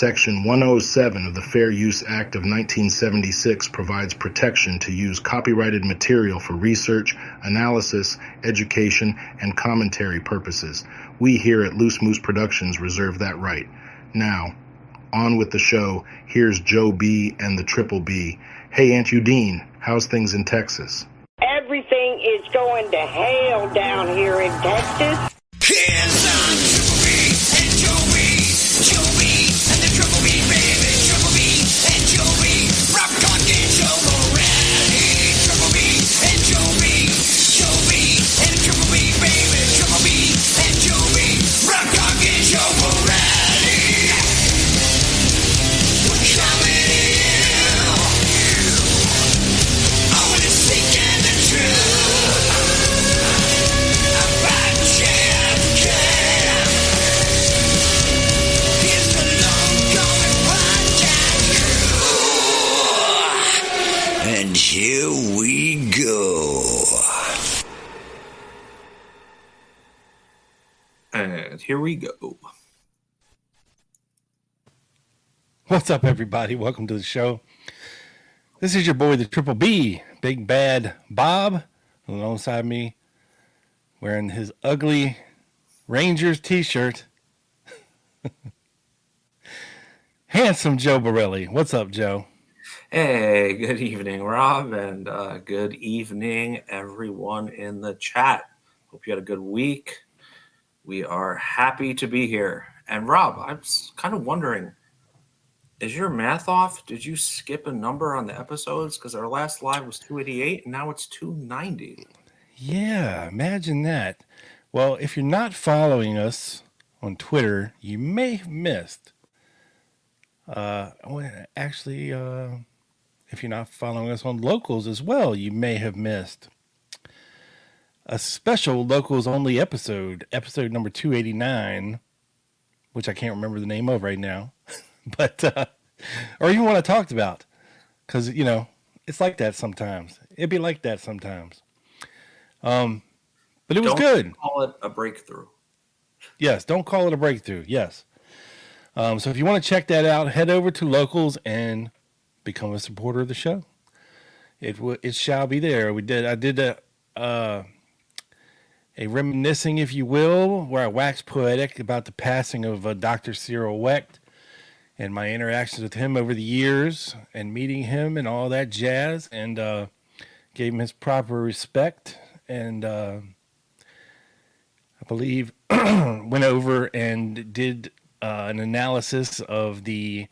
Section 107 of the Fair Use Act of 1976 provides protection to use copyrighted material for research, analysis, education, and commentary purposes. We here at Loose Moose Productions reserve that right. Now, on with the show. Here's Joe B and the Triple B. Hey, Aunt Udine, how's things in Texas? Everything is going to hell down here in Texas. Hands on Triple B and Joe B. Joe B and the Triple B, baby. Triple B and Joe B. Rock on, get Joe ready. Triple B and Joe B. Joe B and the Triple B, baby. Triple B and Joe B. Rock on, get Joe ready. We're coming in. Oh, and it's seeking the truth about JFK. Here's the long-going podcast. And here we go. And here we go. What's up, everybody? Welcome to the show. This is your boy, the Triple B, Big Bad Bob, alongside me, wearing his ugly Rangers t-shirt. Handsome Joe Borelli. What's up, Joe? Hey, good evening, Rob, and good evening, everyone in the chat. Hope you had a good week. We are happy to be here. And Rob, I'm kind of wondering, is your math off? Did you skip a number on the episodes? Because our last live was 288, and now it's 290. Yeah, imagine that. Well, if you're not following us on Twitter, you may have missed. Actually, if you're not following us on Locals as well, you may have missed a special Locals only episode number 289, which I can't remember the name of right now, but or even what I talked about, because it's like that sometimes. It'd be like that sometimes. But it was good. Don't call it a breakthrough. Yes, don't call it a breakthrough. Yes. So if you want to check that out, head over to Locals and become a supporter of the show. It shall be there. I did a reminiscing, if you will, where I waxed poetic about the passing of Dr. Cyril Wecht and my interactions with him over the years and meeting him and all that jazz, and gave him his proper respect, and I believe went over and did an analysis of the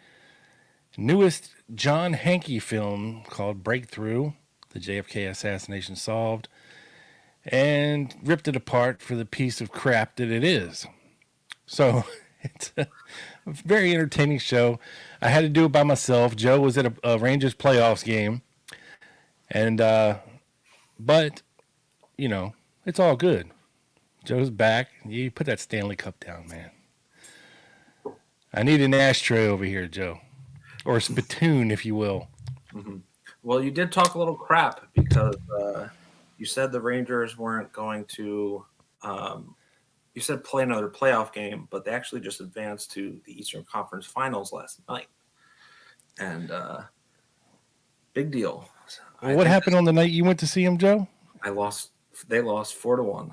newest John Hankey film called Breakthrough, the JFK assassination solved, and ripped it apart for the piece of crap that it is. So it's a very entertaining show. I had to do it by myself. Joe was at a Rangers playoffs game, and but it's all good. Joe's back. You put that Stanley Cup down, man. I need an ashtray over here, Joe, or a spittoon, if you will. Mm-hmm. Well, you did talk a little crap because you said the Rangers weren't going to you said play another playoff game, but they actually just advanced to the Eastern Conference Finals last night. And big deal. Well, what happened on the night you went to see him, Joe? They lost 4-1.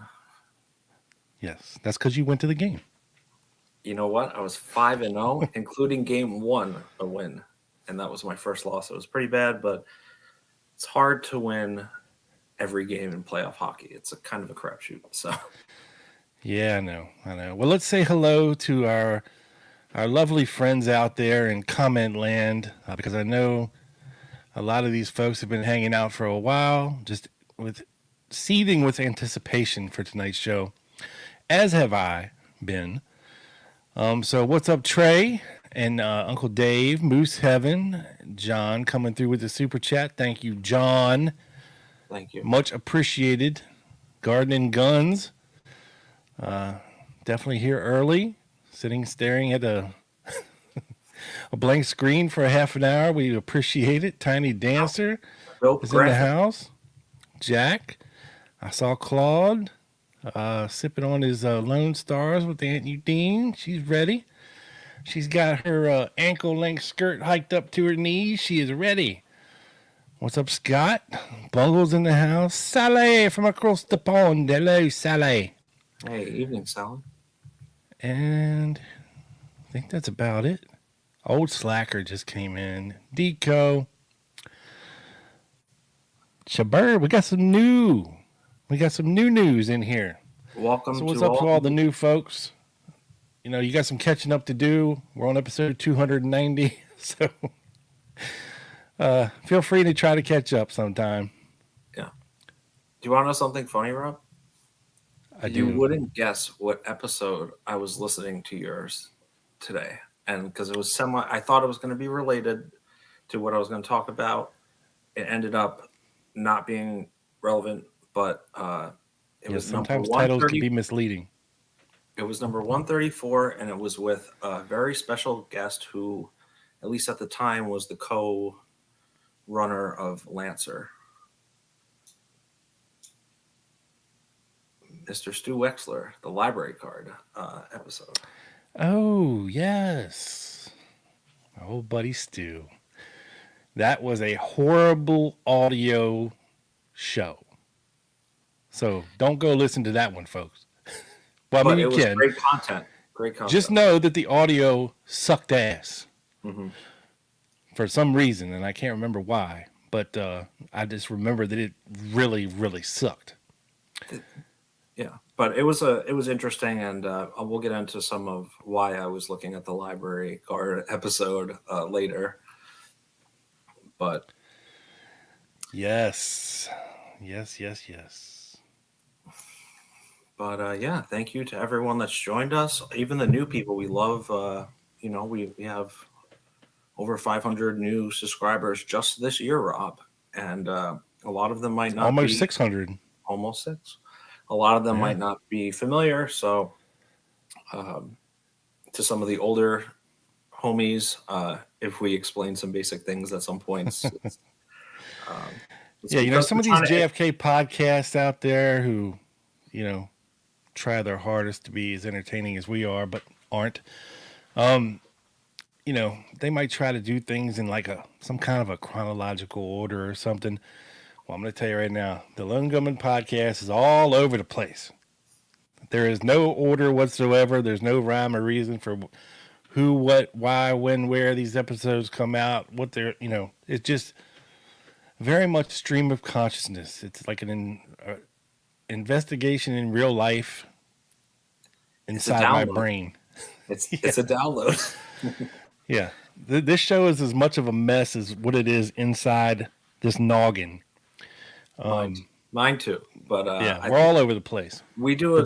Yes, that's because you went to the game. You know what? I was 5-0, including game 1, a win. And that was my first loss. It was pretty bad, but it's hard to win every game in playoff hockey. It's a kind of a crapshoot. So, yeah, I know. Well, let's say hello to our lovely friends out there in comment land, because I know a lot of these folks have been hanging out for a while, just seething with anticipation for tonight's show, as have I been. So what's up, Trey and Uncle Dave, Moose Heaven, John coming through with the super chat. Thank you, John. Thank you. Much appreciated. Garden and Guns. Definitely here early, staring at a blank screen for a half an hour. We appreciate it. Tiny Dancer is in the house. Jack. I saw Claude sipping on his Lone Stars with Aunt Udine. She's ready. She's got her ankle-length skirt hiked up to her knees. She is ready. What's up, Scott? Bungle's in the house. Sally from across the pond. Hello, Sally. Hey, evening, Sally. And I think that's about it. Old Slacker just came in. Deco. Shabir, we got some new news in here. Welcome So what's to up to all the new folks? You know, you got some catching up to do. We're on episode 290, so feel free to try to catch up sometime. Yeah. Do you want to know something funny, Rob? I You do. wouldn't guess what episode I was listening to yours today. And because it was I thought it was going to be related to what I was going to talk about. It ended up not being relevant, but it was sometimes number titles 130. can be misleading. It was number 134, and it was with a very special guest who, at least at the time, was the co-runner of Lancer, Mr. Stu Wexler, the library card episode. Oh, yes. My old buddy Stu. That was a horrible audio show. So don't go listen to that one, folks. Well, I But mean, it you was can. great content. Great content. Just know that the audio sucked ass Mm-hmm. for some reason, and I can't remember why. But I just remember that it really, really sucked. Yeah, but it was interesting, and we'll get into some of why I was looking at the library card episode later. But Yes. But yeah, thank you to everyone that's joined us, even the new people. We love, we have over 500 new subscribers just this year, Rob, and a lot of them might not Almost be 600. almost 6. A lot of them Yeah. might not be familiar, so to some of the older homies, if we explain some basic things at some points. Yeah, some of these JFK podcasts out there who, try their hardest to be as entertaining as we are, but aren't. They might try to do things in like some kind of a chronological order or something. Well, I'm going to tell you right now, the Lone Gunman podcast is all over the place. There is no order whatsoever. There's no rhyme or reason for who, what, why, when, where these episodes come out. What they're, it's just very much stream of consciousness. It's like an investigation in real life inside my brain. It's a download. Yeah. This show is as much of a mess as what it is inside this noggin. Mine too. But we're all over the place. We do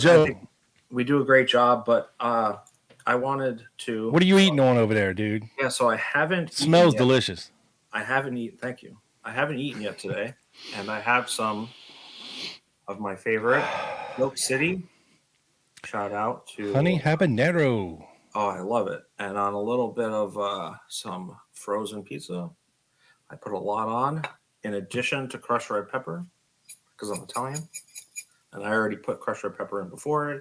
we do a great job, but I wanted to. What are you eating on over there, dude? Yeah, so I haven't. Smells delicious. I haven't eaten. Thank you. I haven't eaten yet today, and I have some of my favorite Milk City. Shout out to honey habanero. Oh, I love it. And on a little bit of some frozen pizza. I put a lot on, in addition to crushed red pepper, because I'm Italian. And I already put crushed red pepper in before I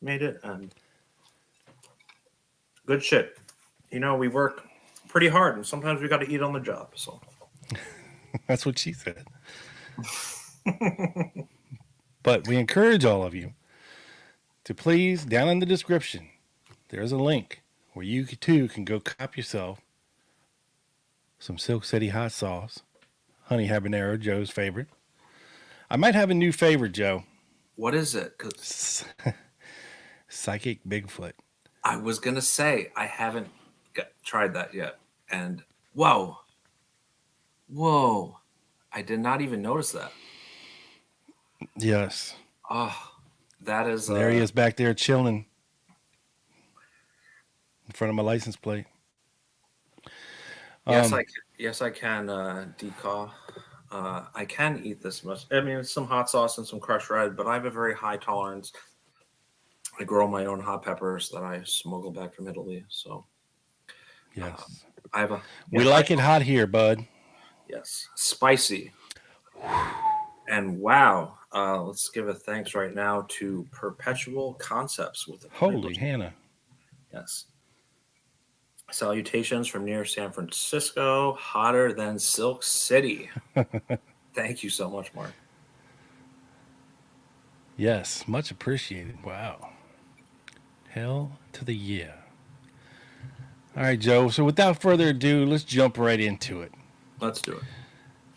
made it. And good shit. We work pretty hard, and sometimes we got to eat on the job. So that's what she said. But we encourage all of you to please, down in the description, there's a link where you too can go cop yourself some Silk City hot sauce, honey habanero, Joe's favorite. I might have a new favorite, Joe. What is it? 'Cause Psychic Bigfoot. I was going to say, I haven't tried that yet. And whoa, I did not even notice that. Yes. Oh, that is. There he is back there chilling in front of my license plate. Yes, I can decaw. I can eat this much. I mean, it's some hot sauce and some crushed red, but I have a very high tolerance. I grow my own hot peppers that I smuggle back from Italy. So, yes, I have a. We like it hot here, bud. Yes, spicy. And wow, let's give a thanks right now to Perpetual Concepts with Holy Hannah. Yes. Salutations from near San Francisco, hotter than Silk City. Thank you so much, Mark. Yes, much appreciated. Wow. Hell to the yeah. All right, Joe. So without further ado, let's jump right into it. Let's do it.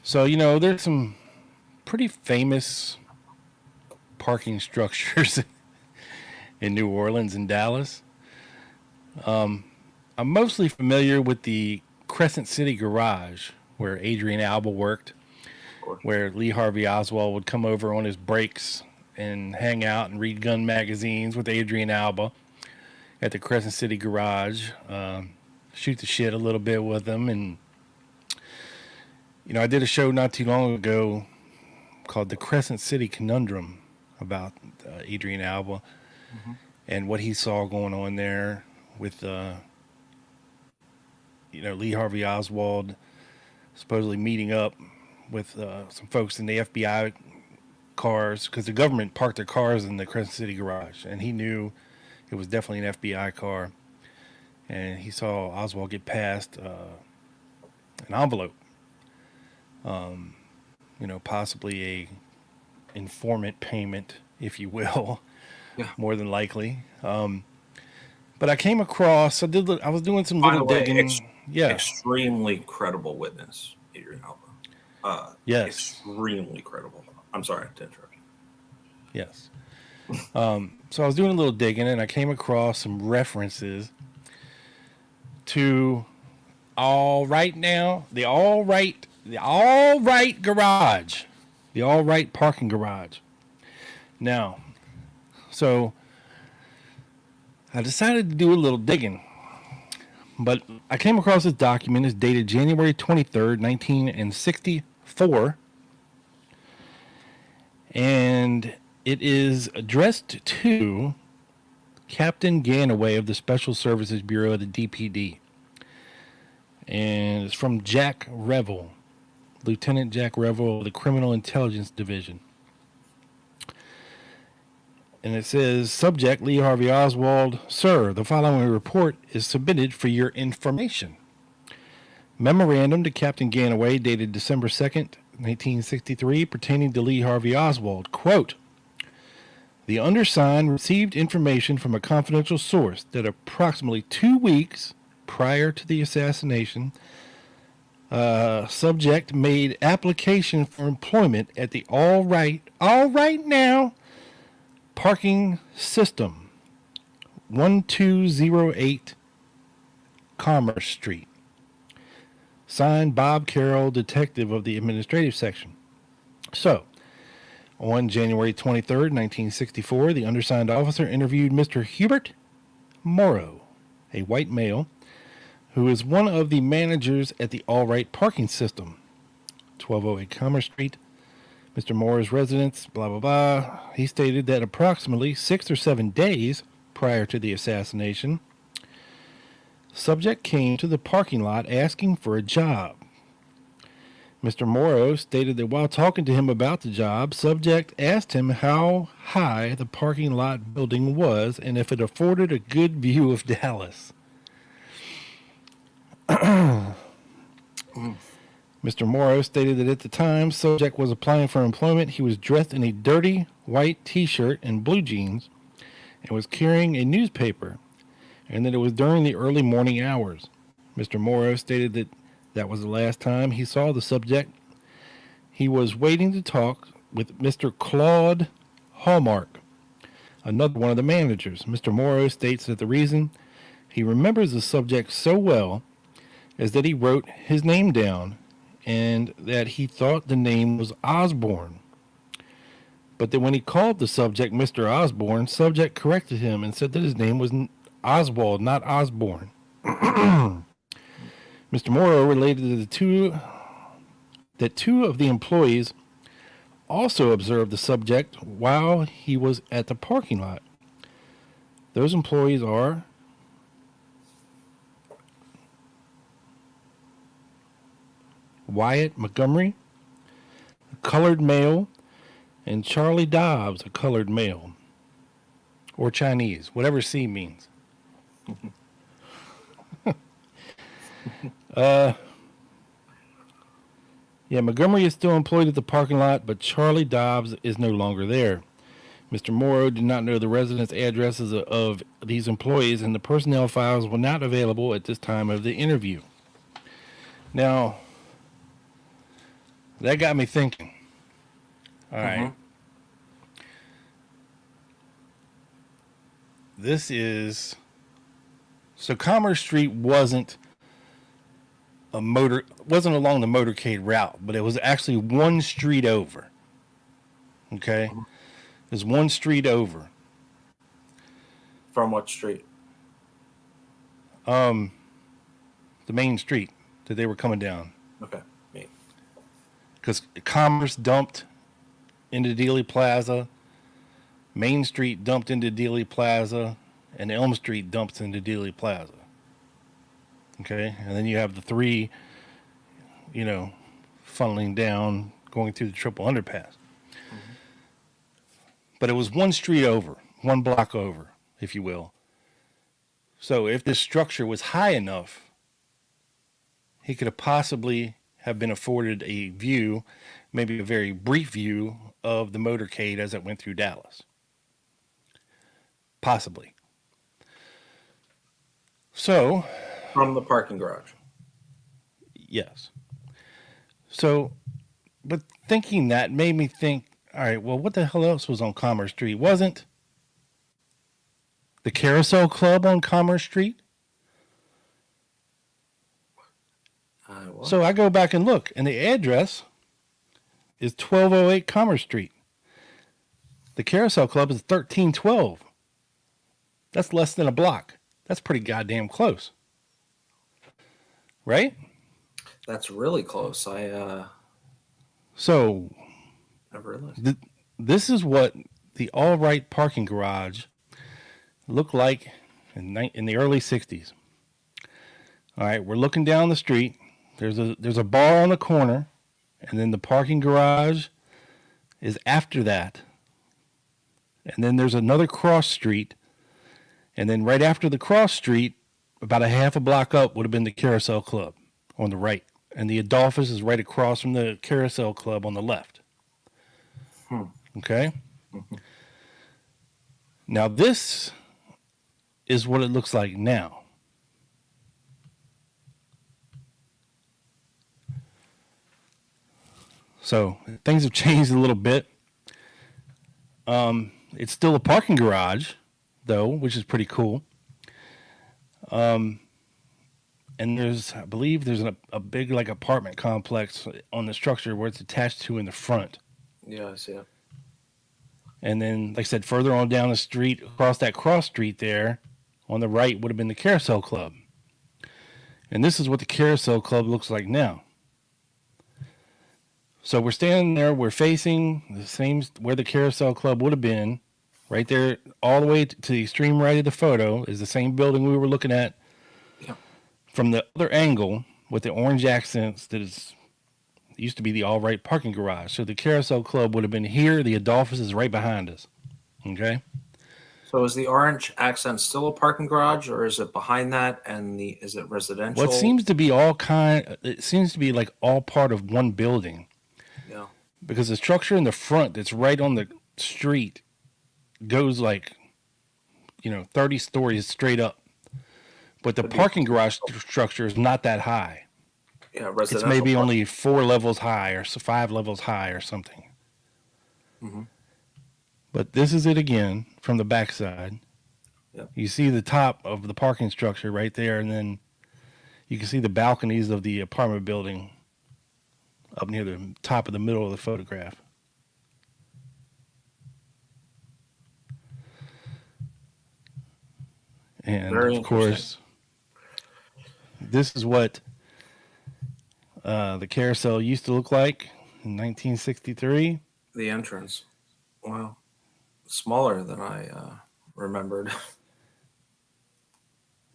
So, there's some pretty famous parking structures in New Orleans and Dallas. I'm mostly familiar with the Crescent City Garage, where Adrian Alba worked, where Lee Harvey Oswald would come over on his breaks and hang out and read gun magazines with Adrian Alba at the Crescent City Garage, shoot the shit a little bit with him. And, I did a show not too long ago called The Crescent City Conundrum about Adrian Alba and what he saw going on there with, Lee Harvey Oswald supposedly meeting up with some folks in the FBI cars, because the government parked their cars in the Crescent City Garage, and he knew it was definitely an FBI car, and he saw Oswald get passed an envelope, possibly a informant payment, if you will, more than likely. But I came across, I was doing some little digging. Extremely credible witness, Adrian Alba. Yes. Extremely credible. I'm sorry to interrupt you. Yes. So I was doing a little digging, and I came across some references to All Rite now, the All Rite Garage, the All Rite Parking Garage. Now, so I decided to do a little digging, but I came across this document. It's dated January 23rd, 1964, and it is addressed to Captain Ganaway of the Special Services Bureau of the DPD. And it's from Jack Revel, Lieutenant Jack Revel of the Criminal Intelligence Division. And it says, subject Lee Harvey Oswald, sir, the following report is submitted for your information. Memorandum to Captain Ganaway dated December 2nd, 1963, pertaining to Lee Harvey Oswald. Quote, the undersigned received information from a confidential source that approximately 2 weeks prior to the assassination, subject made application for employment at the All Rite now parking system, 1208 Commerce Street. Signed, Bob Carroll, detective of the administrative section. So, on January 23rd, 1964, the undersigned officer interviewed Mr. Hubert Morrow, a white male, who is one of the managers at the All Rite Parking System, 1208 Commerce Street. Mr. Morrow's residence, blah, blah, blah. He stated that approximately 6 or 7 days prior to the assassination, subject came to the parking lot asking for a job. Mr. Morrow stated that while talking to him about the job, subject asked him how high the parking lot building was and if it afforded a good view of Dallas. Mr. Morrow stated that at the time subject was applying for employment, he was dressed in a dirty white t-shirt and blue jeans and was carrying a newspaper, and that it was during the early morning hours. Mr. Morrow stated that that was the last time he saw the subject. He was waiting to talk with Mr. Claude Hallmark, another one of the managers. Mr. Morrow states that the reason he remembers the subject so well is that he wrote his name down and that he thought the name was Osborne. But that when he called the subject Mr. Osborne, subject corrected him and said that his name was Oswald, not Osborne. Mr. Morrow related to that two of the employees also observed the subject while he was at the parking lot. Those employees are Wyatt Montgomery, a colored male, and Charlie Dobbs, a colored male, or Chinese, whatever C means. Yeah, Montgomery is still employed at the parking lot, but Charlie Dobbs is no longer there. Mr. Morrow did not know the residence addresses of these employees, and the personnel files were not available at this time of the interview. Now, that got me thinking. All right. This is... So Commerce Street wasn't along the motorcade route, but it was actually one street over. Okay? It was one street over. From what street? The main street that they were coming down. Okay. Me. Because Commerce dumped into Dealey Plaza, Main Street dumped into Dealey Plaza, and Elm Street dumps into Dealey Plaza. Okay? And then you have the three, funneling down, going through the triple underpass. But it was one street over, one block over, if you will. So if this structure was high enough, he could have possibly have been afforded a view, maybe a very brief view, of the motorcade as it went through Dallas. Possibly. So... From the parking garage. Yes. So, but thinking that made me think, all right, well, what the hell else was on Commerce Street? Wasn't the Carousel Club on Commerce Street? So I go back and look, and the address is 1208 Commerce Street. The Carousel Club is 1312. That's less than a block. That's pretty goddamn close. Right? That's really close. So, never realized. This is what the All Rite Parking Garage looked like in the early 60s. All right, we're looking down the street. There's a bar on the corner, and then the parking garage is after that. And then there's another cross street, and then right after the cross street, about a half a block up, would have been the Carousel Club on the right. And the Adolphus is right across from the Carousel Club on the left. Okay? Now this is what it looks like now. So things have changed a little bit. It's still a parking garage, though, which is pretty cool. And I believe there's a big apartment complex on the structure where it's attached to in the front. Yeah, I see it. And then, like I said, further on down the street, across that cross street there, on the right would have been the Carousel Club. And this is what the Carousel Club looks like now. So we're standing there, we're facing the same where the Carousel Club would have been. Right there, all the way to the extreme right of the photo is the same building we were looking at from the other angle with the orange accents that used to be the All Rite Parking Garage. So the Carousel Club would have been here. The Adolphus is right behind us. Okay? So is the orange accent still a parking garage, or is it behind that? And is it residential? Well, it seems to be all part of one building. Yeah. Because the structure in the front that's right on the street goes 30 stories straight up. But the parking garage structure is not that high. Yeah, residential. It's maybe only 4 levels high or 5 levels high or something. But this is it again from the backside. Yep. You see the top of the parking structure right there, and then you can see the balconies of the apartment building up near the top of the middle of the photograph. And Very of course, this is what the carousel used to look like in 1963. The entrance. Wow. Smaller than I remembered.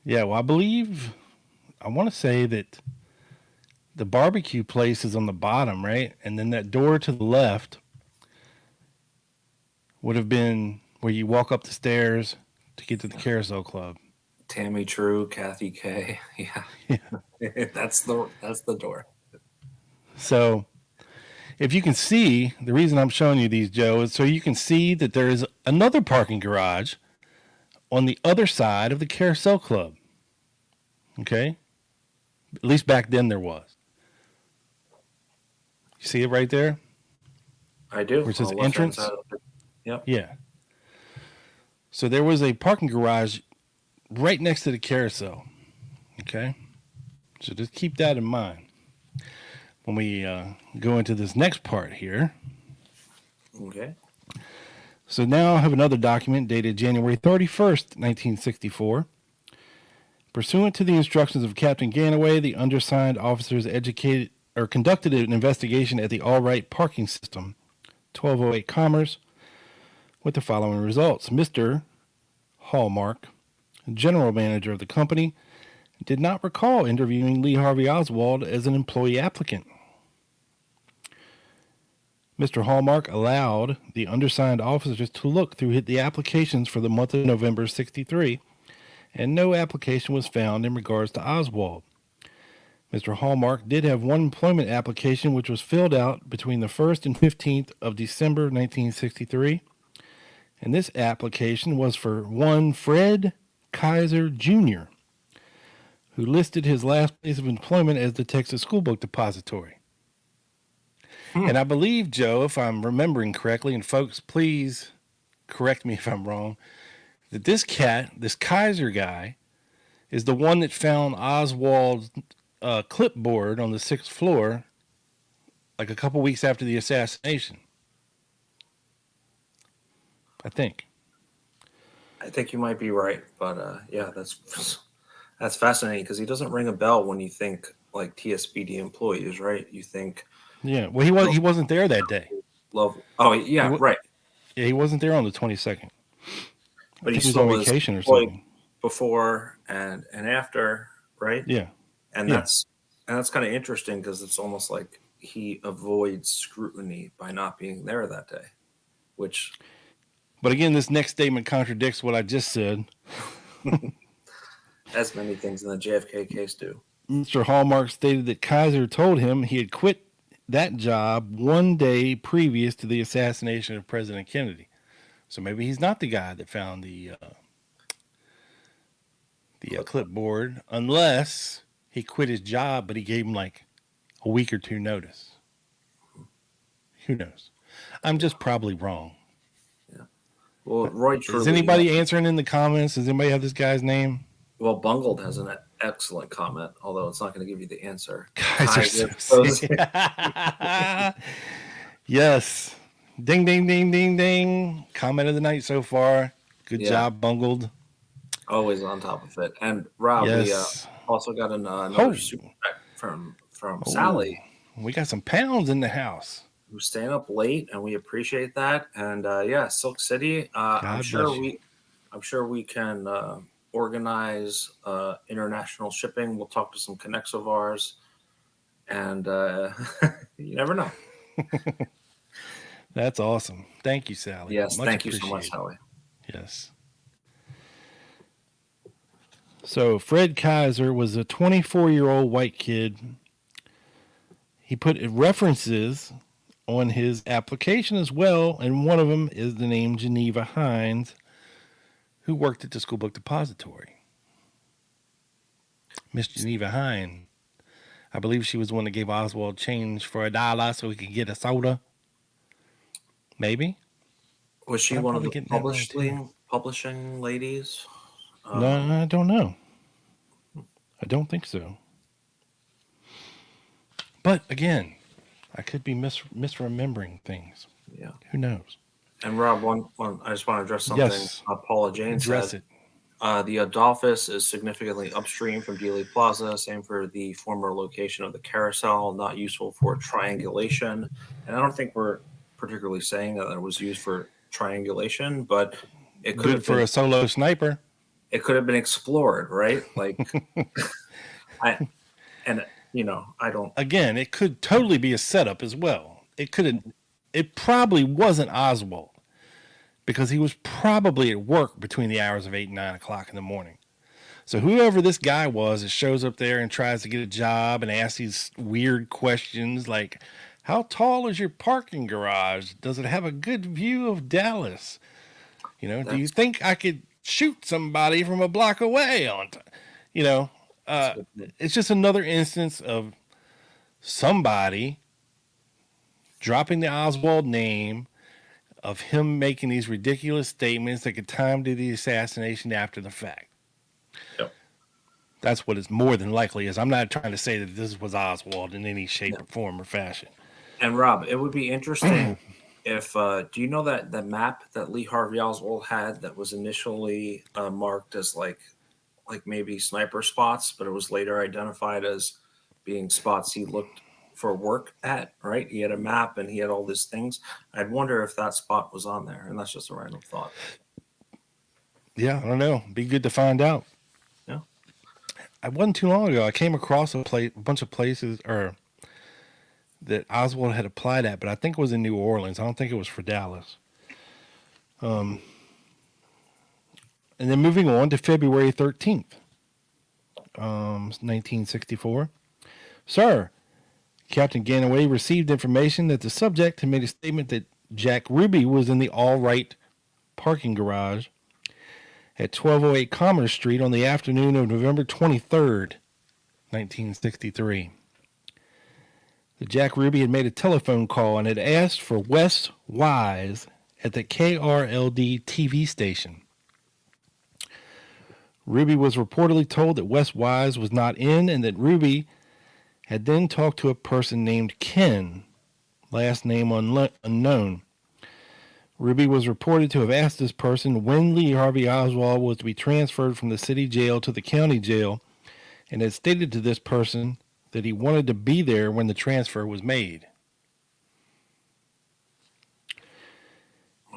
Yeah, well, I want to say that the barbecue place is on the bottom, right? And then that door to the left would have been where you walk up the stairs to get to the Carousel Club. Tammy True, Kathy K. Yeah. That's the door. So if you can see, the reason I'm showing you these, Joe, is so you can see that there is another parking garage on the other side of the Carousel Club. Okay? At least back then there was. You see it right there? I do. Where it says On the left-hand entrance? side of it. Yep. Yeah. So there was a parking garage right next to the carousel. Okay? So just keep that in mind when we go into this next part here. Okay. So now I have another document dated January 31st, 1964. Pursuant to the instructions of Captain Ganaway, the undersigned officers conducted an investigation at the All Rite Parking System, 1208 Commerce, with the following results. Mr. Hallmark, general manager of the company, did not recall interviewing Lee Harvey Oswald as an employee applicant. Mr. Hallmark allowed the undersigned officers to look through the applications for the month of November 63, and no application was found in regards to Oswald. Mr. Hallmark did have one employment application which was filled out between the 1st and 15th of December 1963, and this application was for one Fred Kaiser Jr., who listed his last place of employment as the Texas School Book Depository. And I believe, Joe, if I'm remembering correctly, and folks, please correct me if I'm wrong, that this Kaiser guy, is the one that found Oswald's clipboard on the 6th floor like a couple weeks after the assassination. I think you might be right, but yeah, that's fascinating because he doesn't ring a bell when you think like TSBD employees, right? You think, yeah. Well, he wasn't there that day. Oh yeah, right. Yeah, he wasn't there on the 22nd. But he was on vacation or something before and after, right? Yeah, and that's kind of interesting because it's almost like he avoids scrutiny by not being there that day, which. But again, this next statement contradicts what I just said. As many things in the JFK case do. Mr. Hallmark stated that Kaiser told him he had quit that job one day previous to the assassination of President Kennedy. So maybe he's not the guy that found the clipboard, unless he quit his job, but he gave him like a week or two notice. Who knows? I'm just probably wrong. Yeah. Well, Roy Truly. Is anybody answering in the comments? Does anybody have this guy's name? Well, Bungled has an excellent comment, although it's not going to give you the answer. Yes. Ding, ding, ding, ding, ding. Comment of the night so far. Good job, Bungled. Always on top of it. And Rob, we also got another super chat from Sally. We got some pounds in the house. Who's staying up late, and we appreciate that. And Silk City. I'm sure we can organize international shipping. We'll talk to some connects of ours, and you never know. That's awesome. Thank you, Sally. Yes, thank you so much, Sally. Yes. So Fred Kaiser was a 24-year-old white kid. He put references on his application as well, and one of them is the name Geneva Hines, who worked at the School Book Depository. Miss Geneva Hines. I believe she was the one that gave Oswald change for $1 so he could get a soda. Maybe. Was she one of the publishing ladies? No, I don't know. I don't think so. But again, I could be misremembering things. Yeah. Who knows? And Rob, I just want to address something. Yes. Paula Jane said. The Adolphus is significantly upstream from Dealey Plaza. Same for the former location of the Carousel. Not useful for triangulation. And I don't think we're particularly saying that it was used for triangulation, but it could have been a solo sniper. It could have been explored, right? Like, I don't. Again, it could totally be a setup as well. It probably wasn't Oswald, because he was probably at work between the hours of 8 and 9 o'clock in the morning. So whoever this guy was that shows up there and tries to get a job and asks these weird questions like, how tall is your parking garage? Does it have a good view of Dallas? Do you think I could shoot somebody from a block away you know, it's just another instance of somebody dropping the Oswald name, of him making these ridiculous statements that could tie him to the assassination after the fact. Yep. That's what it's more than likely is. I'm not trying to say that this was Oswald in any shape or form or fashion. And Rob, it would be interesting if do you know that the map that Lee Harvey Oswald had that was initially marked as like maybe sniper spots, but it was later identified as being spots he looked for work at, right? He had a map and he had all these things. I'd wonder if that spot was on there, and that's just a random thought. Yeah, I don't know. Be good to find out. Yeah. I wasn't too long ago. I came across a bunch of places that Oswald had applied at, but I think it was in New Orleans. I don't think it was for Dallas. And then moving on to February 13th, 1964. Sir, Captain Ganaway received information that the subject had made a statement that Jack Ruby was in the All Rite Parking Garage at 1208 Commerce Street on the afternoon of November 23rd, 1963. That Jack Ruby had made a telephone call and had asked for Wes Wise at the KRLD TV station. Ruby was reportedly told that Wes Wise was not in and that Ruby had then talked to a person named Ken, last name unknown. Ruby was reported to have asked this person when Lee Harvey Oswald was to be transferred from the city jail to the county jail and had stated to this person that he wanted to be there when the transfer was made.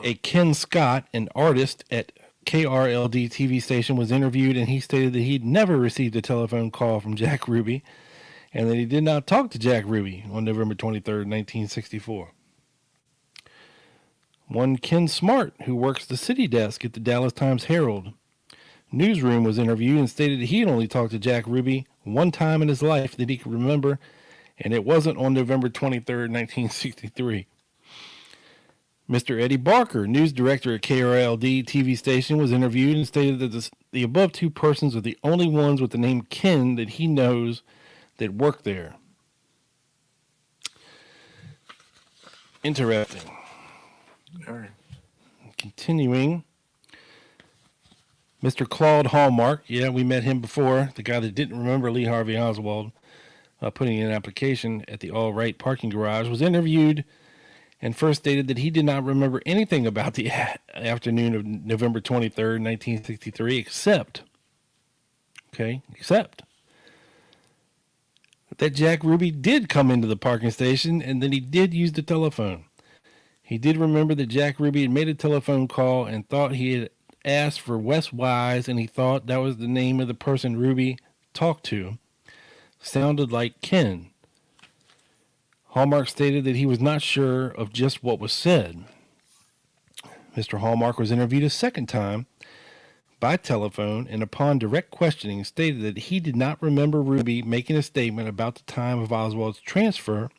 A Ken Scott, an artist at KRLD TV station, was interviewed and he stated that he'd never received a telephone call from Jack Ruby and that he did not talk to Jack Ruby on November 23rd, 1964. One Ken Smart, who works the city desk at the Dallas Times-Herald newsroom, was interviewed and stated that he had only talked to Jack Ruby one time in his life that he could remember, and it wasn't on November 23rd, 1963. Mr. Eddie Barker, news director at KRLD TV station, was interviewed and stated that the above two persons are the only ones with the name Ken that he knows that work there. Interesting. All right. Continuing, Mr. Claude Hallmark, yeah, we met him before, the guy that didn't remember Lee Harvey Oswald putting in an application at the All Rite Parking Garage, was interviewed and first stated that he did not remember anything about the afternoon of November 23rd, 1963, except that Jack Ruby did come into the parking station and that he did use the telephone. He did remember that Jack Ruby had made a telephone call and thought he had asked for Wes Wise, and he thought that was the name of the person Ruby talked to. Sounded like Ken. Hallmark stated that he was not sure of just what was said. Mr. Hallmark was interviewed a second time by telephone and upon direct questioning stated that he did not remember Ruby making a statement about the time of Oswald's transfer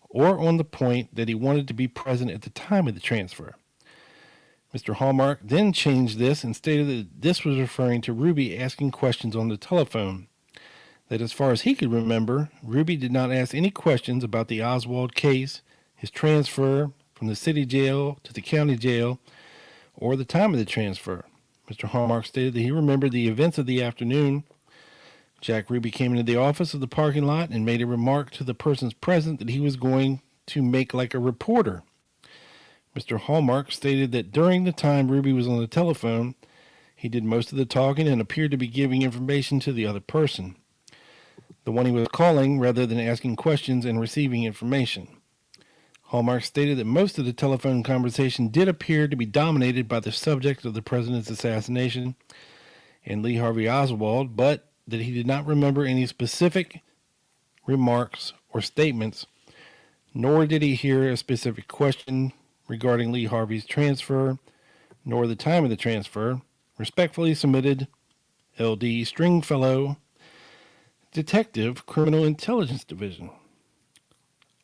or on the point that he wanted to be present at the time of the transfer. Mr. Hallmark then changed this and stated that this was referring to Ruby asking questions on the telephone. That as far as he could remember, Ruby did not ask any questions about the Oswald case, his transfer from the city jail to the county jail, or the time of the transfer. Mr. Hallmark stated that he remembered the events of the afternoon. Jack Ruby came into the office of the parking lot and made a remark to the persons present that he was going to make like a reporter. Mr. Hallmark stated that during the time Ruby was on the telephone, he did most of the talking and appeared to be giving information to the other person, the one he was calling, rather than asking questions and receiving information. Hallmark stated that most of the telephone conversation did appear to be dominated by the subject of the president's assassination and Lee Harvey Oswald, but that he did not remember any specific remarks or statements, nor did he hear a specific question regarding Lee Harvey's transfer, nor the time of the transfer. Respectfully submitted, LD Stringfellow, Detective, Criminal Intelligence Division.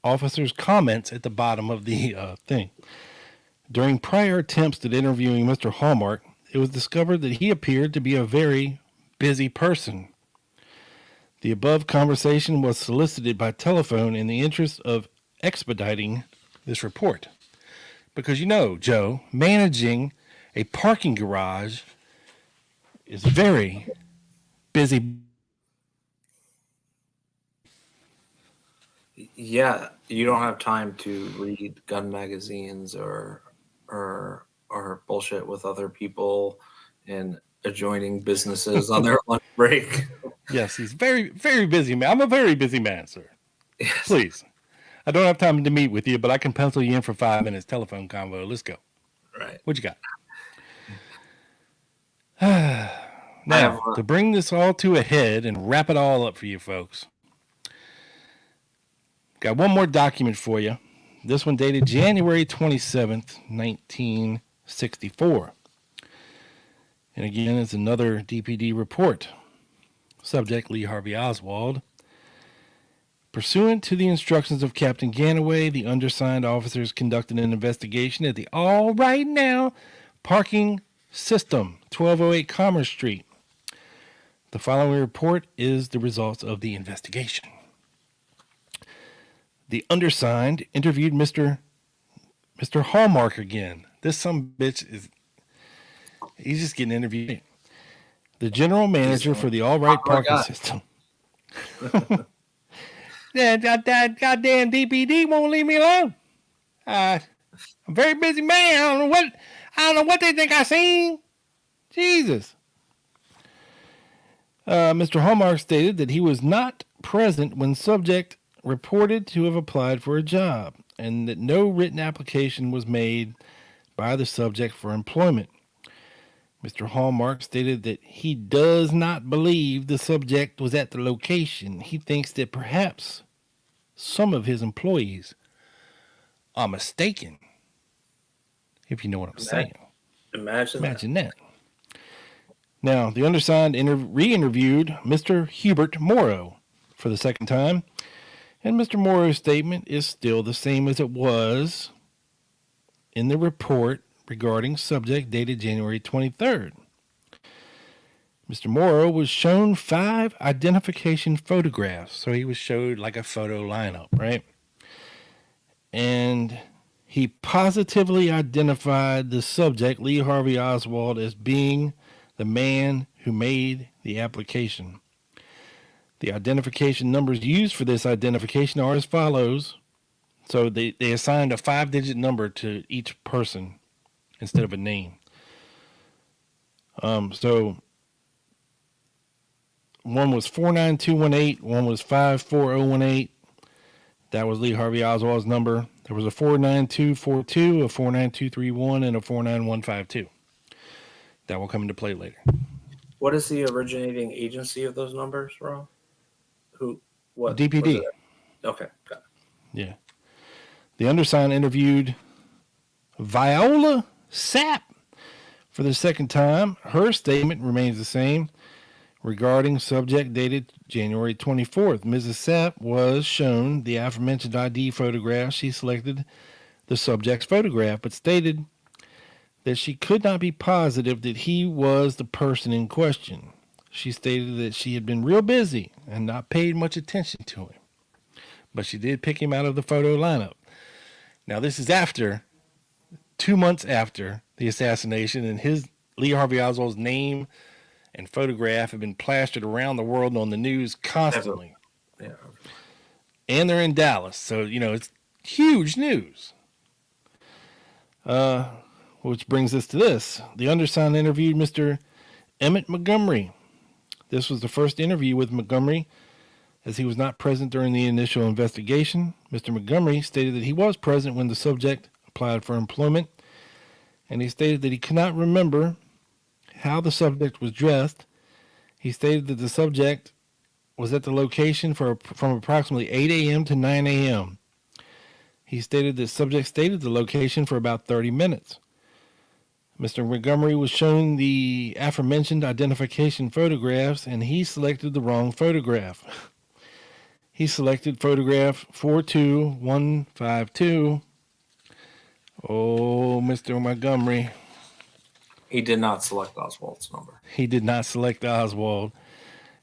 Officers' comments at the bottom of the thing. During prior attempts at interviewing Mr. Hallmark, it was discovered that he appeared to be a very busy person. The above conversation was solicited by telephone in the interest of expediting this report. Because Joe, managing a parking garage is very busy. Yeah, you don't have time to read gun magazines or bullshit with other people in adjoining businesses on their lunch break. Yes, he's very, very busy man. I'm a very busy man, sir. Yes. Please. I don't have time to meet with you, but I can pencil you in for 5 minutes telephone convo. Let's go. Right. What you got? Now, to bring this all to a head and wrap it all up for you folks, got one more document for you. This one dated January 27th, 1964. And again, it's another DPD report. Subject, Lee Harvey Oswald. Pursuant to the instructions of Captain Ganaway, the undersigned officers conducted an investigation at the All Right Now Parking System, 1208 Commerce Street. The following report is the results of the investigation. The undersigned interviewed Mr. Hallmark again. This some bitch he's just getting interviewed. The general manager for the All Rite Parking System. Yeah, that goddamn DPD won't leave me alone. I'm a very busy man. I don't know what they think I seen. Jesus. Mr. Hallmark stated that he was not present when subject reported to have applied for a job and that no written application was made by the subject for employment. Mr. Hallmark stated that he does not believe the subject was at the location. He thinks that perhaps some of his employees are mistaken. If you know what I'm saying. Imagine that. Now, the undersigned re-interviewed Mr. Hubert Morrow for the second time, and Mr. Morrow's statement is still the same as it was in the report regarding subject dated January 23rd. Mr. Morrow was shown 5 identification photographs. So he was showed like a photo lineup, right? And he positively identified the subject, Lee Harvey Oswald, as being the man who made the application. The identification numbers used for this identification are as follows. So they assigned a 5-digit number to each person instead of a name. So one was 49218, one was 54018. That was Lee Harvey Oswald's number. There was a 49242, a 49231, and a 49152. That will come into play later. What is the originating agency of those numbers, Rob? What? DPD. Okay, got it. Yeah. The undersigned interviewed Viola Sapp for the second time. Her statement remains the same regarding subject dated January 24th. Mrs. Sapp was shown the aforementioned ID photograph. She selected the subject's photograph, but stated that she could not be positive that he was the person in question. She stated that she had been real busy and not paid much attention to him, but she did pick him out of the photo lineup. Now, this is after 2 months after the assassination, and his Lee Harvey Oswald's name and photograph have been plastered around the world on the news constantly. Yeah. And they're in Dallas, so it's huge news. Which brings us to this. The undersigned interviewed Mr. Emmett Montgomery. This was the first interview with Montgomery, as he was not present during the initial investigation. Mr. Montgomery stated that he was present when the subject applied for employment, and he stated that he could not remember how the subject was dressed. He stated that the subject was at the location from approximately 8 a.m. to 9 a.m. He stated that the subject stayed at the location for about 30 minutes. Mr. Montgomery was shown the aforementioned identification photographs, and he selected the wrong photograph. He selected photograph 42152. Oh, Mr. Montgomery. He did not select Oswald's number. He did not select Oswald.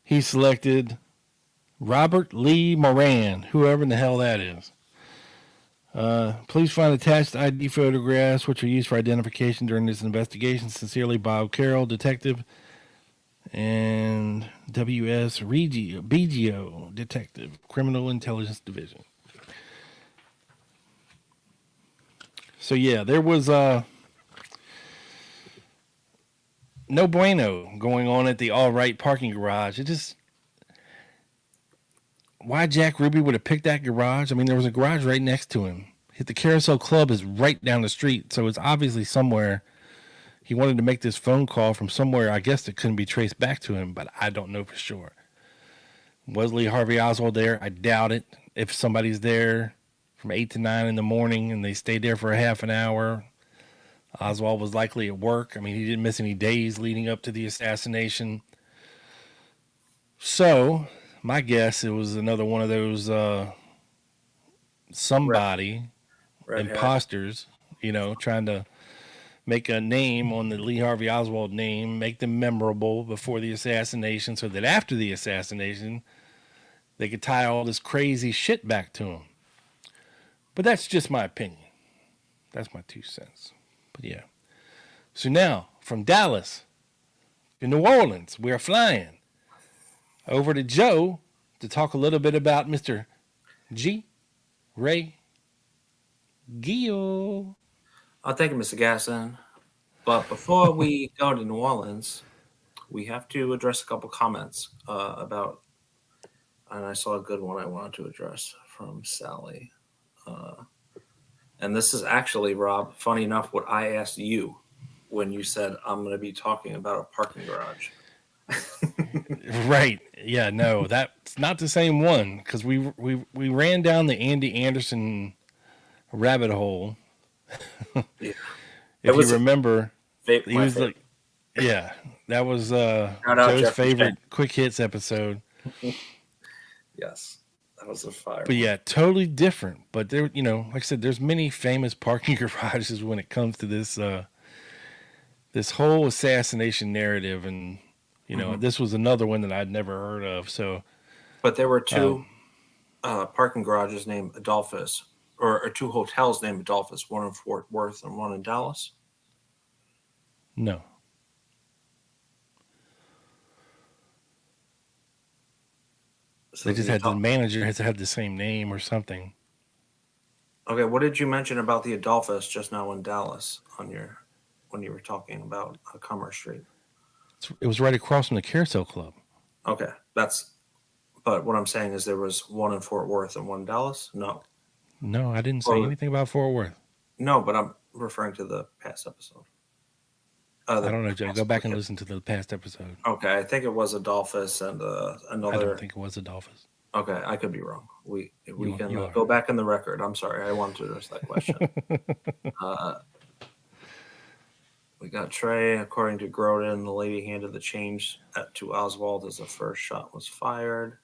He selected Robert Lee Moran, whoever in the hell that is. Please find attached ID photographs which are used for identification during this investigation. Sincerely, Bob Carroll, Detective, and W.S. BGO, Detective, Criminal Intelligence Division. So, yeah, there was no bueno going on at the All Rite Parking Garage. It just... Why Jack Ruby would have picked that garage? I mean, there was a garage right next to him. The Carousel Club is right down the street, so it's obviously somewhere. He wanted to make this phone call from somewhere, I guess, that couldn't be traced back to him, but I don't know for sure. Was Lee Harvey Oswald there? I doubt it. If somebody's there from 8 to 9 in the morning and they stayed there for a half an hour, Oswald was likely at work. I mean, he didn't miss any days leading up to the assassination. So... my guess, it was another one of those somebody Red imposters, trying to make a name on the Lee Harvey Oswald name, make them memorable before the assassination so that after the assassination, they could tie all this crazy shit back to him. But that's just my opinion. That's my 2 cents. But yeah. So now, from Dallas to New Orleans, we're flying over to Joe to talk a little bit about Mr. Wray Gill. Thank you, Mr. Garrison. But before we go to New Orleans, we have to address a couple comments about, and I saw a good one I wanted to address from Sally. And this is actually, Rob, funny enough, what I asked you when you said I'm going to be talking about a parking garage. Right. Yeah, no, that's not the same one because we ran down the Andy Anderson rabbit hole. Yeah. If you remember, he was favorite. like, yeah, that was out Joe's Jeff favorite Quick Hits episode. Yes, that was a fire. But yeah, totally different. But there, like I said, there's many famous parking garages when it comes to this this whole assassination narrative, and this was another one that I'd never heard of. So, but there were two parking garages named Adolphus, or two hotels named Adolphus, one in Fort Worth and one in Dallas. No. So they just had the manager has to have the same name or something. Okay, what did you mention about the Adolphus just now in Dallas when you were talking about Commerce Street? It was right across from the Carousel Club. Okay, but what I'm saying is there was one in Fort Worth and one in Dallas? No, I didn't say anything about Fort Worth. No, but I'm referring to the past episode. I don't know, Jay. Go back and listen to the past episode. Okay, I think it was Adolphus and another. I don't think it was Adolphus. Okay, I could be wrong. We can go back in the record. I'm sorry, I wanted to address that question. We got Trey. According to Groden, the lady handed the change to Oswald as the first shot was fired.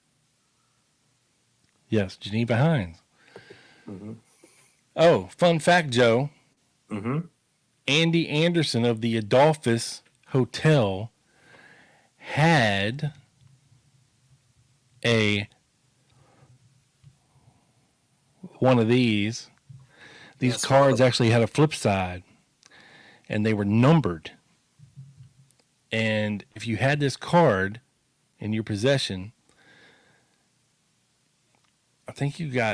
Yes, Geneva Hines. Mm-hmm. Oh, fun fact, Joe. Mm-hmm. Andy Anderson of the Adolphus Hotel had one of these. These cards actually had a flip side, and they were numbered. And if you had this card in your possession, I think you're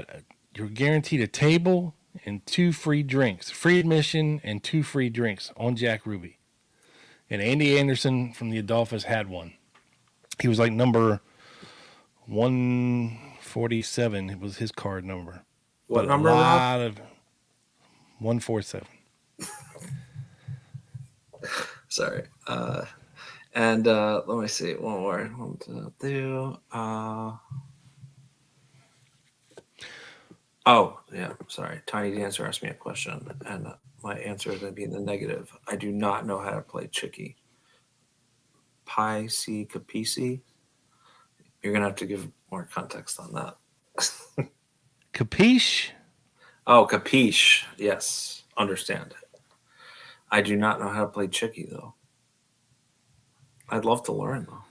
guaranteed a table and 2 free drinks, free admission and 2 free drinks on Jack Ruby. And Andy Anderson from the Adolphus had one. He was like number 147. It was his card number. What but number? A lot of 147. Sorry. And let me see. One more. 1, 2, 3. Yeah, sorry. Tiny Dancer asked me a question, and my answer is going to be in the negative. I do not know how to play Chicky. Pi C Capici. You're going to have to give more context on that. Capiche? Oh, capiche. Yes, understand. I do not know how to play Chicky, though. I'd love to learn, though.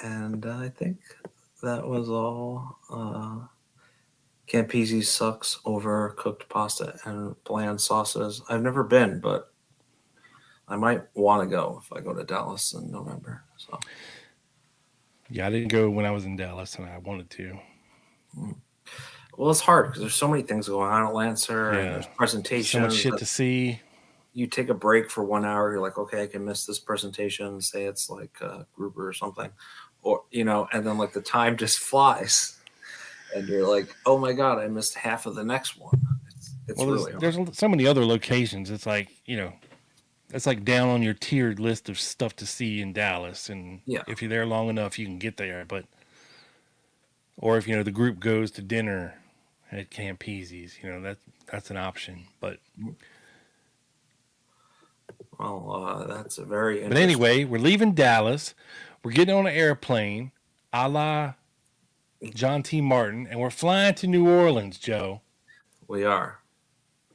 And I think that was all. Campisi sucks over cooked pasta and bland sauces. I've never been, but I might want to go if I go to Dallas in November. So Yeah, I didn't go when I was in Dallas, and I wanted to. well, it's hard because there's so many things going on at Lancer, and Yeah, there's so much presentations. shit to see. You take a break for 1 hour. You're like, okay, I can miss this presentation. Say it's like Gruber or something, or and then like the time just flies, and you're like, oh my god, I missed half of the next one. It's Well, really hard. there's so many other locations. It's like it's like down on your tiered list of stuff to see in Dallas, and Yeah. if you're there long enough, you can get there. But or if the group goes to dinner at Campisi's, that's an option. But Well, that's a very but interesting. anyway, we're leaving Dallas. We're getting on an airplane, a la John T. Martin, and we're flying to New Orleans, Joe. We are.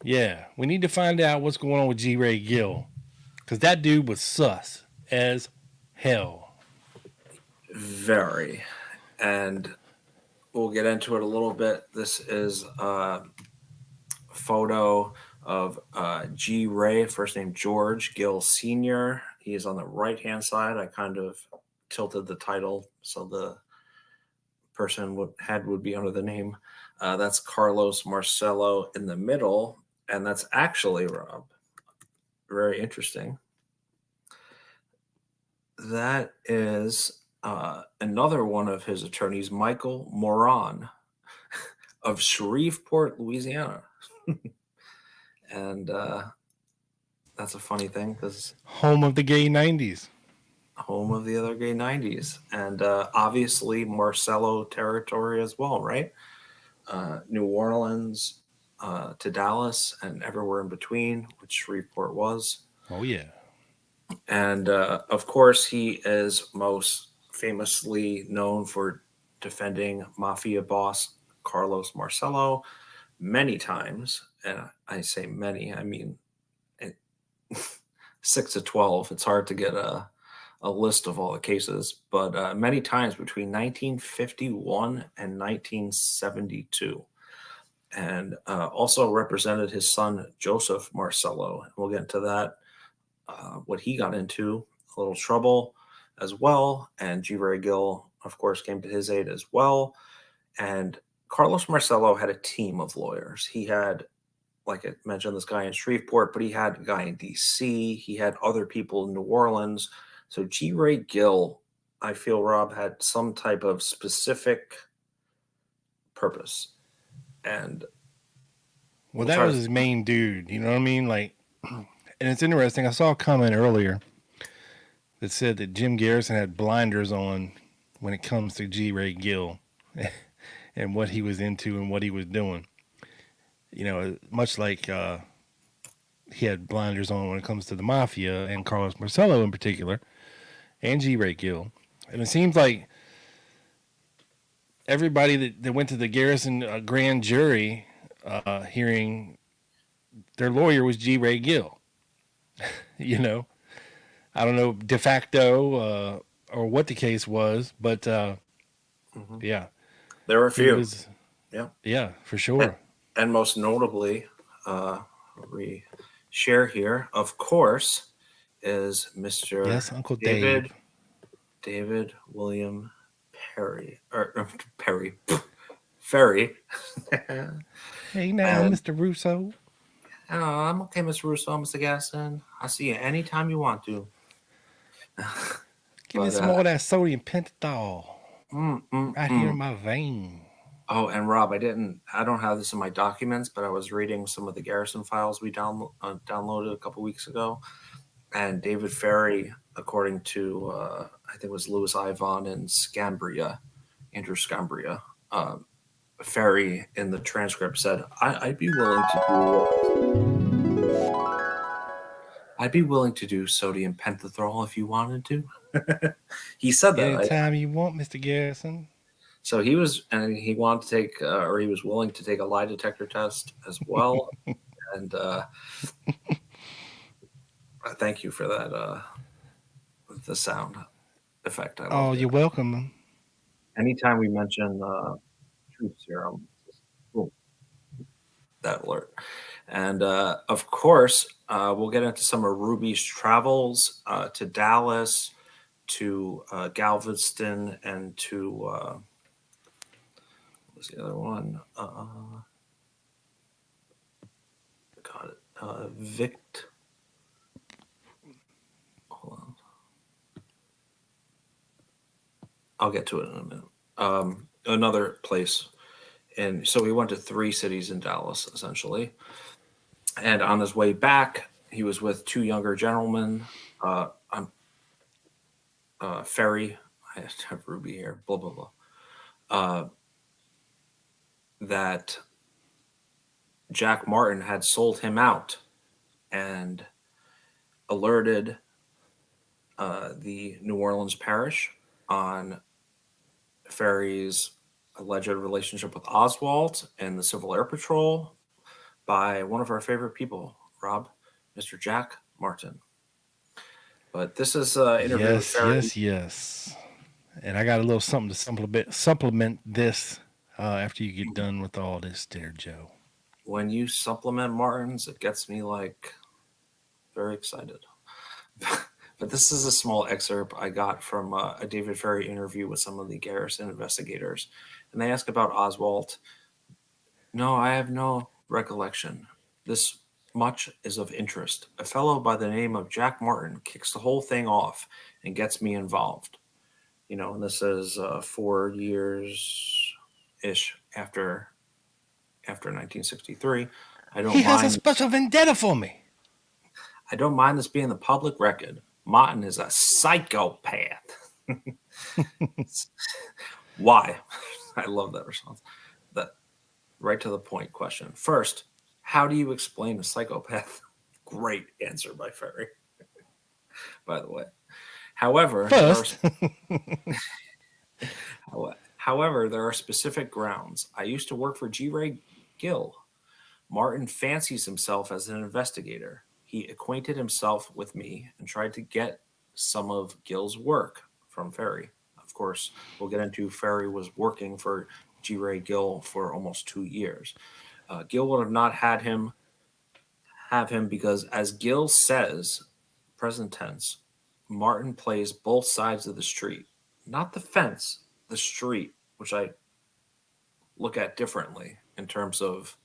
Yeah, we need to find out what's going on with Wray Gill, because that dude was sus as hell. Very. And we'll get into it a little bit. This is a photo of G. Ray, first name George Gill Sr. He is on the right-hand side. I kind of tilted the title so the person would be under the name. That's Carlos Marcello in the middle. And that's actually, Rob, very interesting. That is another one of his attorneys, Michael Moran of Shreveport, Louisiana. And that's a funny thing because Home of the gay 90s. Home of the other gay 90s. And obviously Marcello territory as well, right? New Orleans to Dallas and everywhere in between, which Shreveport was. Oh, yeah. And of course, he is most famously known for defending Mafia boss Carlos Marcello many times. And I say many, I mean 6 to 12. It's hard to get a list of all the cases, but many times between 1951 and 1972. And also represented his son, Joseph Marcello. And we'll get into that. What he got into, a little trouble as well. And G. Wray Gill, of course, came to his aid as well. And Carlos Marcello had a team of lawyers. He had, like I mentioned, this guy in Shreveport, but he had a guy in D.C. He had other people in New Orleans. So G. Wray Gill, I feel, Rob, had some type of specific purpose. And well, that was his main dude. You know what I mean? Like, and it's interesting. I saw a comment earlier that said that Jim Garrison had blinders on when it comes to G. Wray Gill and what he was into and what he was doing. Much like he had blinders on when it comes to the Mafia and Carlos Marcello in particular, and G. Wray Gill. And it seems like everybody that went to the Garrison grand jury hearing, their lawyer was G. Wray Gill. I don't know de facto or what the case was, but yeah. There were a few. Yeah, for sure. And most notably, we share here, of course, is Mr. Yes, Uncle Dave. David William Perry. Perry. Ferrie. Hey now, Mr. Russo. I'm okay, Mr. Russo, Mr. Garrison. I'll see you anytime you want to. Give me some more of that sodium pentothal right here in my vein. Oh, and Rob, I don't have this in my documents, but I was reading some of the Garrison files we downloaded a couple weeks ago. And David Ferrie, according to, I think it was Louis Ivon and Andrew Scambria, Ferrie in the transcript said, I'd be willing to do sodium pentothal if you wanted to. He said that. Anytime you want, Mr. Garrison. So he was, and he wanted to take, or he was willing to take a lie detector test as well. And thank you for that, the sound effect. I love it. You're welcome. Anytime we mention truth serum, boom, that alert. And of course, we'll get into some of Ruby's travels to Dallas, to Galveston, and to what was the other one? Got it. Hold on. I'll get to it in a minute. Another place. And so he went to 3 cities in Dallas, essentially. And on his way back, he was with 2 younger gentlemen. Ferrie, I have Ruby here, blah, blah, blah. That Jack Martin had sold him out and alerted the New Orleans parish on Ferrie's alleged relationship with Oswald and the Civil Air Patrol by one of our favorite people, Rob, Mr. Jack Martin. But this is interview with Ferrie. Yes. And I got a little something to supplement this after you get done with all this there, Joe. When you supplement Martins, it gets me like very excited. But this is a small excerpt I got from a David Ferrie interview with some of the Garrison investigators. And they ask about Oswald. No, I have no recollection. This much is of interest. A fellow by the name of Jack Martin kicks the whole thing off and gets me involved. You know, and this is 4 years-ish after 1963. He has a special vendetta for me. I don't mind this being the public record. Martin is a psychopath. Why? I love that response. That right to the point question. First, how do you explain a psychopath? Great answer by Ferrie. By the way. However, there are specific grounds. I used to work for Wray Gill. Martin fancies himself as an investigator. He acquainted himself with me and tried to get some of Gill's work from Ferrie. Of course, we'll get into Ferrie was working for Wray Gill for almost 2 years. Gill would have not have him because, as Gill says, present tense, Martin plays both sides of the street, not the fence, the street, which I look at differently in terms of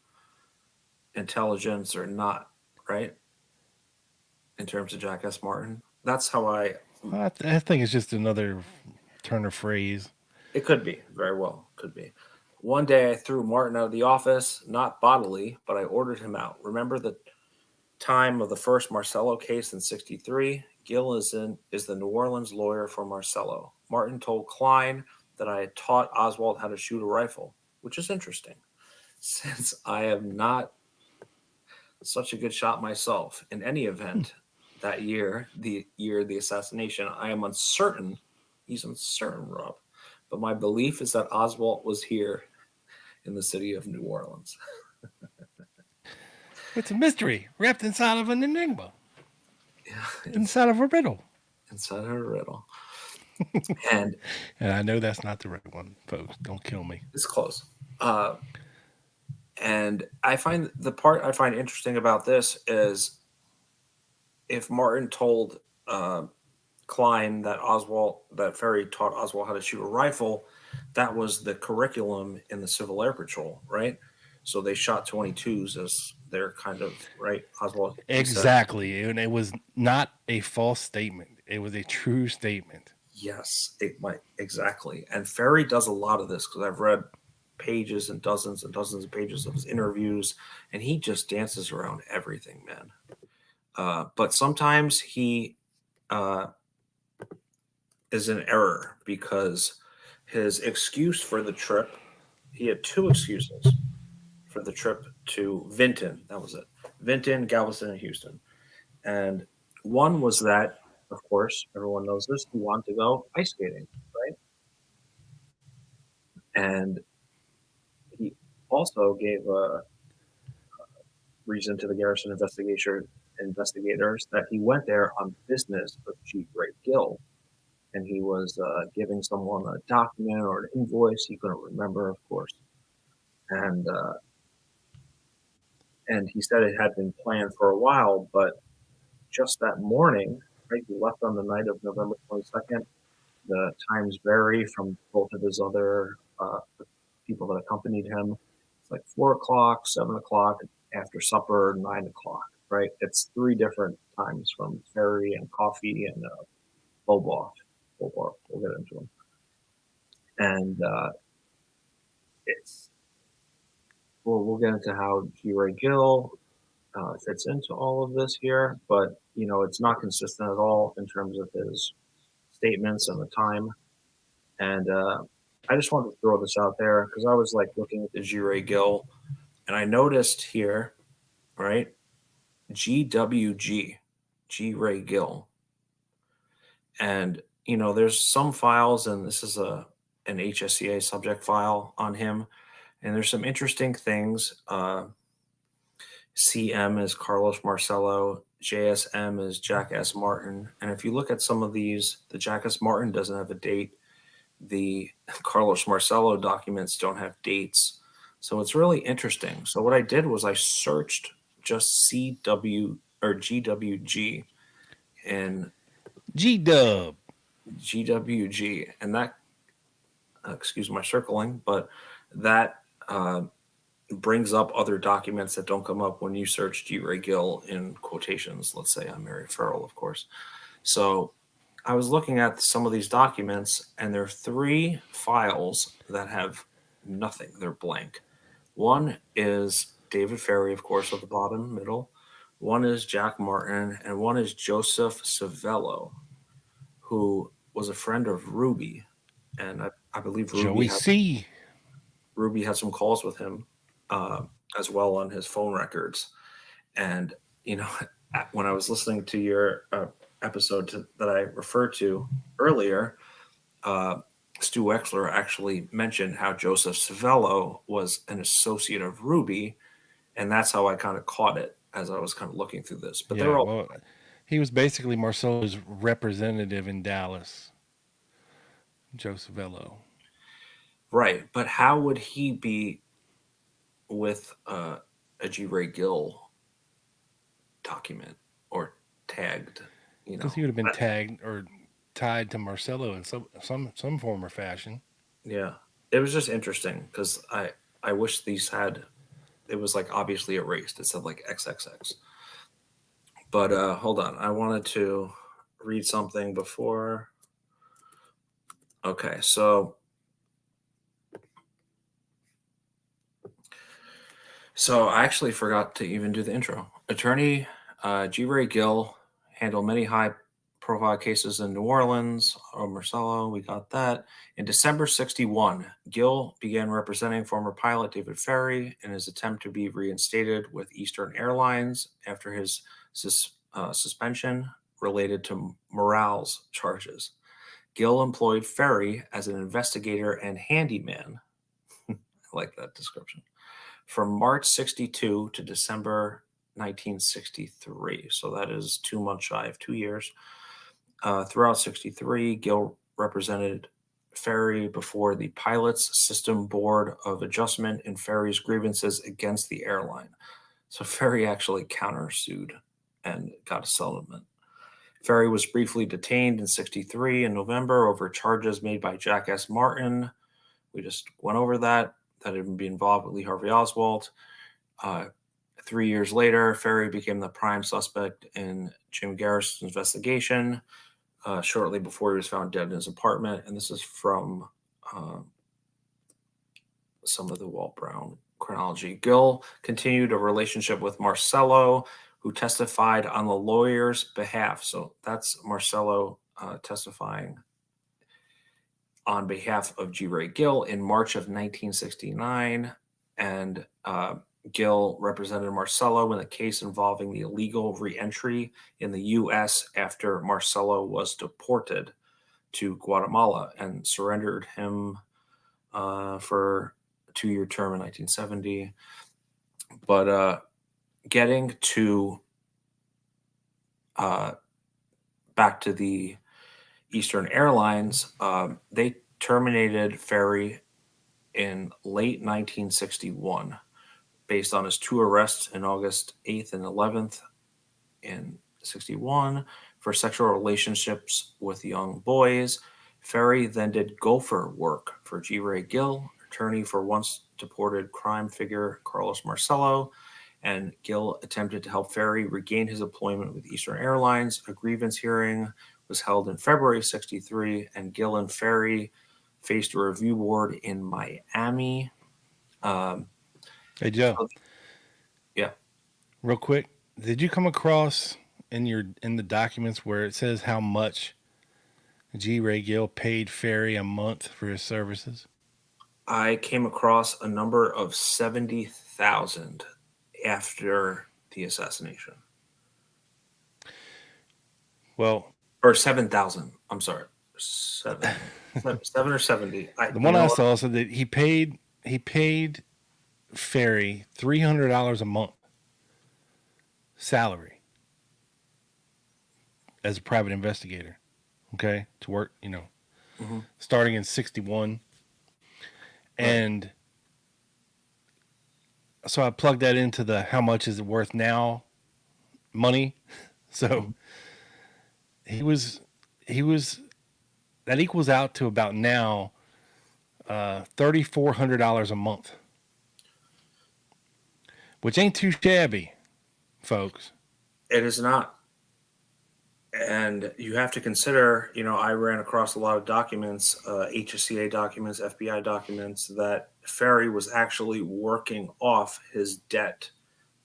intelligence or not, right? In terms of Jack S. Martin. That's how I think it's just another turn of phrase. It could be. Very well. Could be. One day I threw Martin out of the office, not bodily, but I ordered him out. Remember the time of the first Marcello case in 1963? Gill is the New Orleans lawyer for Marcello. Martin told Klein that I had taught Oswald how to shoot a rifle, which is interesting, since I am not such a good shot myself. In any event, that year, the year of the assassination, I am uncertain. He's uncertain, Rob. But my belief is that Oswald was here in the city of New Orleans. It's a mystery wrapped inside of an enigma. Yeah, inside of a riddle. Inside of a riddle. And I know that's not the right one, folks. Don't kill me. It's close. And I find the part I find interesting about this is if Martin told Klein that Ferrie taught Oswald how to shoot a rifle, that was the curriculum in the Civil Air Patrol, right? So they shot 22s as their kind of, right? Oswald. Exactly. And it was not a false statement. It was a true statement. Yes, it might. Exactly. And Ferrie does a lot of this because I've read pages and dozens of pages of his interviews, and he just dances around everything, man. But sometimes he is in error because his excuse for the trip he had two excuses for the trip to Vinton. That was it. Vinton, Galveston, and Houston. And one was that, of course, everyone knows this, he wanted to go ice skating, right? And he also gave a reason to the Garrison investigators that he went there on business with Chief Wray Gill, and he was giving someone a document or an invoice he couldn't remember, of course, and he said it had been planned for a while, but just that morning, right, he left on the night of November 22nd. The times vary from both of his other people that accompanied him. It's like 4 o'clock, 7 o'clock, after supper, 9 o'clock, right? It's 3 different times from Ferrie and coffee and Boboff. We'll get into them. And we'll get into how G. Wray Gill fits into all of this here, but it's not consistent at all in terms of his statements and the time. And I just wanted to throw this out there because I was like looking at the G. Wray Gill, and I noticed here, right, GWG, G. Wray Gill, and there's some files, and this is an HSCA subject file on him, and there's some interesting things. CM is Carlos Marcello, JSM is Jack S. Martin, and if you look at some of these, the Jack S. Martin doesn't have a date. The Carlos Marcello documents don't have dates. So it's really interesting. So what I did was I searched just CW or GWG and GWG, and that, excuse my circling, but that brings up other documents that don't come up when you search G. Wray Gill in quotations. Let's say I'm Mary Farrell, of course. So I was looking at some of these documents, and there are 3 files that have nothing. They're blank. One is David Ferrie, of course, at the bottom, middle. One is Jack Martin, and one is Joseph Savello, who was a friend of Ruby. And I believe Ruby had some calls with him as well on his phone records. And, when I was listening to your episode that I referred to earlier, Stu Wexler actually mentioned how Joseph Savello was an associate of Ruby, and that's how I kind of caught it as I was kind of looking through this. But they're all he was basically Marcello's representative in Dallas, Joe Savello. Right, but how would he be with a G. Wray Gill document or tagged? Because he would have been tagged or tied to Marcello in some form or fashion. Yeah, it was just interesting because I wish these had, it was like obviously erased. It said like XXX. But hold on, I wanted to read something before. Okay, so I actually forgot to even do the intro. Attorney G. Wray Gill handled many high-profile cases in New Orleans. Marcello, we got that. In December 1961, Gill began representing former pilot David Ferrie in his attempt to be reinstated with Eastern Airlines after his suspension related to morals charges. Gill employed Ferrie as an investigator and handyman. I like that description. From March 1962 to December 1963. So that is 2 months shy of 2 years. Throughout 1963, Gill represented Ferrie before the Pilots System Board of Adjustment in Ferrie's grievances against the airline. So Ferrie actually countersued and got a settlement. Ferrie was briefly detained in 1963 in November over charges made by Jack S. Martin. We just went over that it would be involved with Lee Harvey Oswald. 3 years later, Ferrie became the prime suspect in Jim Garrison's investigation shortly before he was found dead in his apartment. And this is from some of the Walt Brown chronology. Gill continued a relationship with Marcello, who testified on the lawyer's behalf. So that's Marcello testifying on behalf of G. Wray Gill in March of 1969, and Gill represented Marcello in a case involving the illegal reentry in the U.S. after Marcello was deported to Guatemala and surrendered him for a 2-year term in 1970. But getting to back to the Eastern Airlines, they terminated Ferrie in late 1961 based on his 2 arrests in August 8th and 11th in 61 for sexual relationships with young boys. Ferrie then did gopher work for G. Wray Gill, attorney for once deported crime figure Carlos Marcello, and Gill attempted to help Ferrie regain his employment with Eastern Airlines. A grievance hearing was held in February 63, and Gill and Ferrie faced a review board in Miami. Hey, Joe. Yeah. Real quick, did you come across in the documents where it says how much G. Wray Gill paid Ferrie a month for his services? I came across a number of 70,000 after the assassination. Well, or 7,000. I'm sorry, 7 or 70. The one I saw said that he paid Ferrie $300 a month salary as a private investigator. Okay, to work, starting in 61. And so I plugged that into the how much is it worth now money. So he was that equals out to about now $3,400 a month, which ain't too shabby, folks. It is not. And you have to consider, I ran across a lot of documents, HSCA documents, FBI documents, that Ferrie was actually working off his debt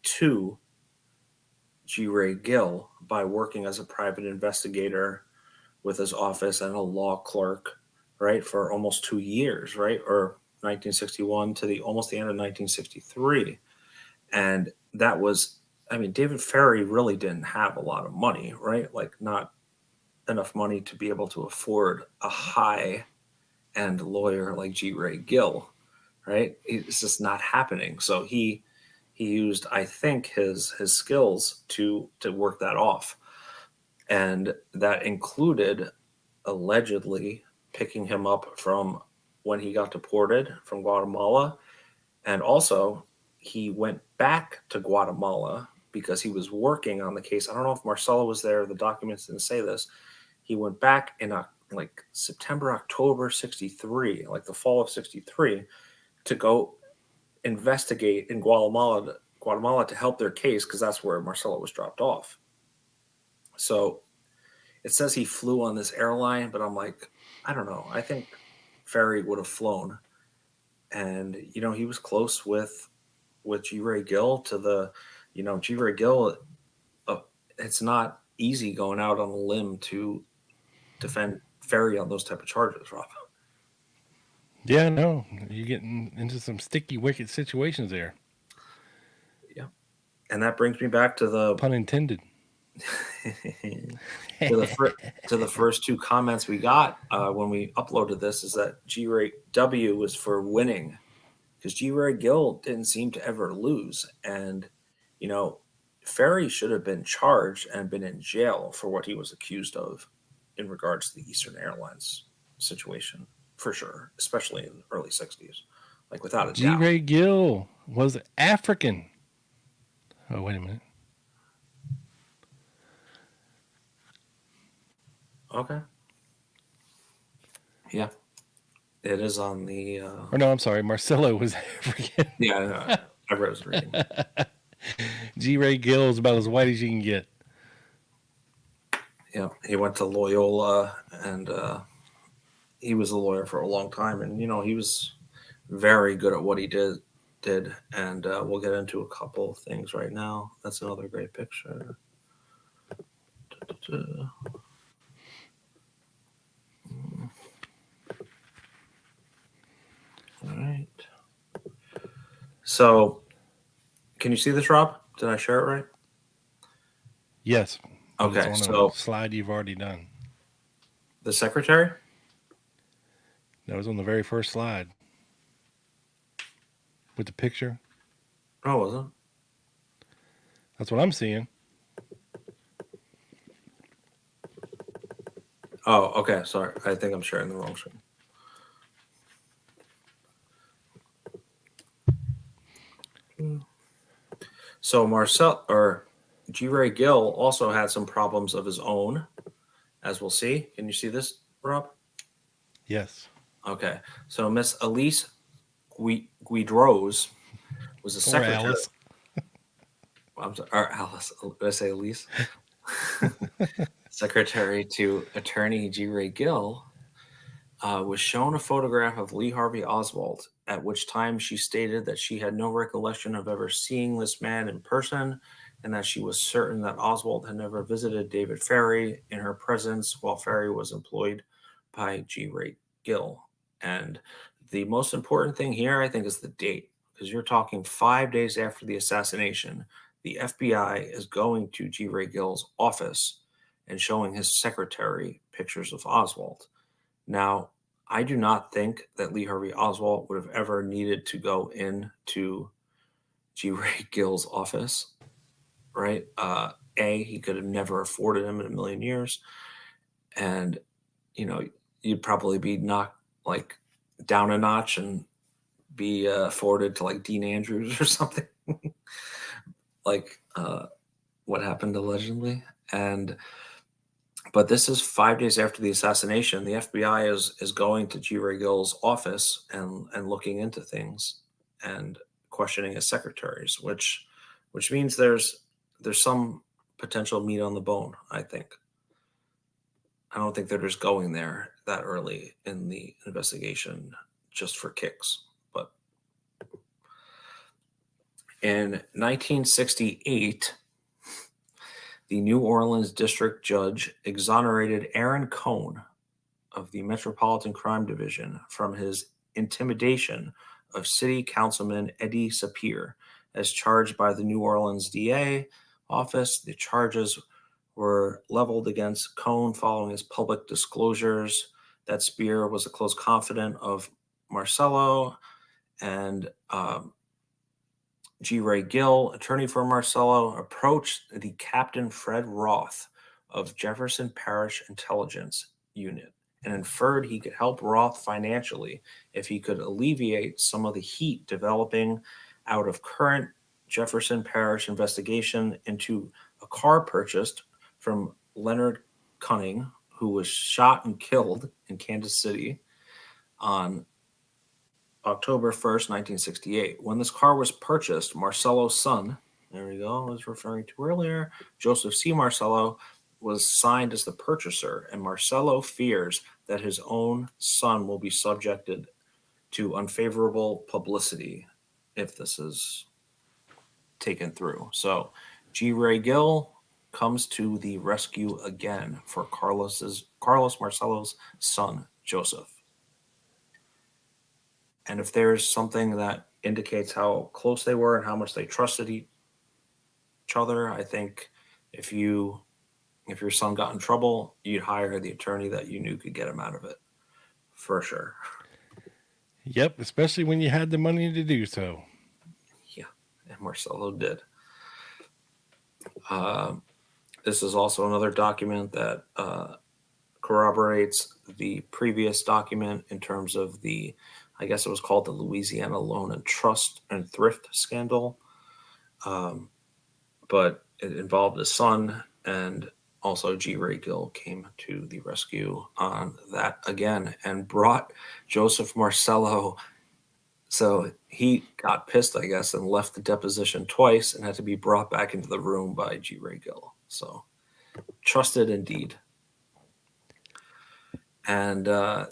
to G. Wray Gill by working as a private investigator with his office and a law clerk, right, for almost 2 years, right, or 1961 to almost the end of 1963. And that was, David Ferrie really didn't have a lot of money, right? Like, not enough money to be able to afford a high-end lawyer like G. Wray Gill, right? It's just not happening. So he used, I think, his skills to work that off. And that included allegedly picking him up from when he got deported from Guatemala. And also, he went back to Guatemala because he was working on the case. I don't know if Marcello was there. The documents didn't say this. He went back in September, October 63, like the fall of 63, to go investigate in Guatemala to help their case, because that's where Marcello was dropped off. So it says he flew on this airline, but I'm like, I don't know. I think Ferrie would have flown. And, he was close with G. Wray Gill to the, G. Wray Gill, it's not easy going out on a limb to defend Ferrie on those type of charges, Rob. Yeah, no, you're getting into some sticky, wicked situations there. Yeah. And that brings me back to the... Pun intended. to the first 2 comments we got when we uploaded this, is that G. Wray W was for winning, because G. Wray Gill didn't seem to ever lose. And, Ferrie should have been charged and been in jail for what he was accused of in regards to the Eastern Airlines situation, for sure, especially in the early 60s, like without a doubt. G. Wray Gill was African. Oh, wait a minute. Okay. Yeah. It is on the... Or no, I'm sorry. Marcello was African. Yeah, I was reading. G. Wray Gill is about as white as you can get. Yeah, he went to Loyola, and he was a lawyer for a long time. And, he was very good at what he did. And we'll get into a couple of things right now. That's another great picture. So, can you see this, Rob? Did I share it right? Yes. But Okay, it's on so a slide you've already done. the secretary? That was on the very first slide with the picture. Oh, was it? That's what I'm seeing. Oh, okay. Sorry. I think I'm sharing the wrong screen. So Wray Gill also had some problems of his own, as we'll see. Can you see this, Rob? Yes. Okay. So Miss Elise Guidrose was a Or secretary. Alice. I'm sorry, or Alice. Did I say Elise? Secretary to Attorney Wray Gill was shown a photograph of Lee Harvey Oswald, at which time she stated that she had no recollection of ever seeing this man in person and that she was certain that Oswald had never visited David Ferrie in her presence while Ferrie was employed by Wray Gill. And the most important thing here, I think, is the date, because you're talking 5 days after the assassination. The FBI is going to Wray Gill's office and showing his secretary pictures of Oswald. Now, I do not think that Lee Harvey Oswald would have ever needed to go into Wray Gill's office, right? He could have never afforded him in a million years. And, you'd probably be knocked like down a notch and be forwarded to like Dean Andrews or something like what happened allegedly. But this is 5 days after the assassination. The FBI is going to Wray Gill's office and looking into things and questioning his secretaries, which means there's some potential meat on the bone, I think. I don't think they're just going there that early in the investigation just for kicks. But in 1968, the New Orleans District Judge exonerated Aaron Cohn of the Metropolitan Crime Division from his intimidation of City Councilman Eddie Sapir as charged by the New Orleans DA office. The charges were leveled against Cohn following his public disclosures that Sapir was a close confidant of Marcello, and Wray Gill, attorney for Marcello, approached the Captain Fred Roth of Jefferson Parish Intelligence Unit and inferred he could help Roth financially if he could alleviate some of the heat developing out of current Jefferson Parish investigation into a car purchased from Leonard Cunning, who was shot and killed in Kansas City on October 1st, 1968. When this car was purchased, Marcello's son, there we go, I was referring to earlier, Joseph C. Marcello, was signed as the purchaser, and Marcello fears that his own son will be subjected to unfavorable publicity if this is taken through. So Wray Gill comes to the rescue again for Carlos Marcello's son, Joseph. And if there's something that indicates how close they were and how much they trusted each other, I think if your son got in trouble, you'd hire the attorney that you knew could get him out of it, for sure. Yep, especially when you had the money to do so. Yeah, and Marcello did. This is also another document that corroborates the previous document in terms of I guess it was called the Louisiana Loan and Trust and Thrift Scandal. But it involved his son, and also Wray Gill came to the rescue on that again and brought Joseph Marcello. So he got pissed, I guess, and left the deposition twice and had to be brought back into the room by Wray Gill. So trusted indeed. And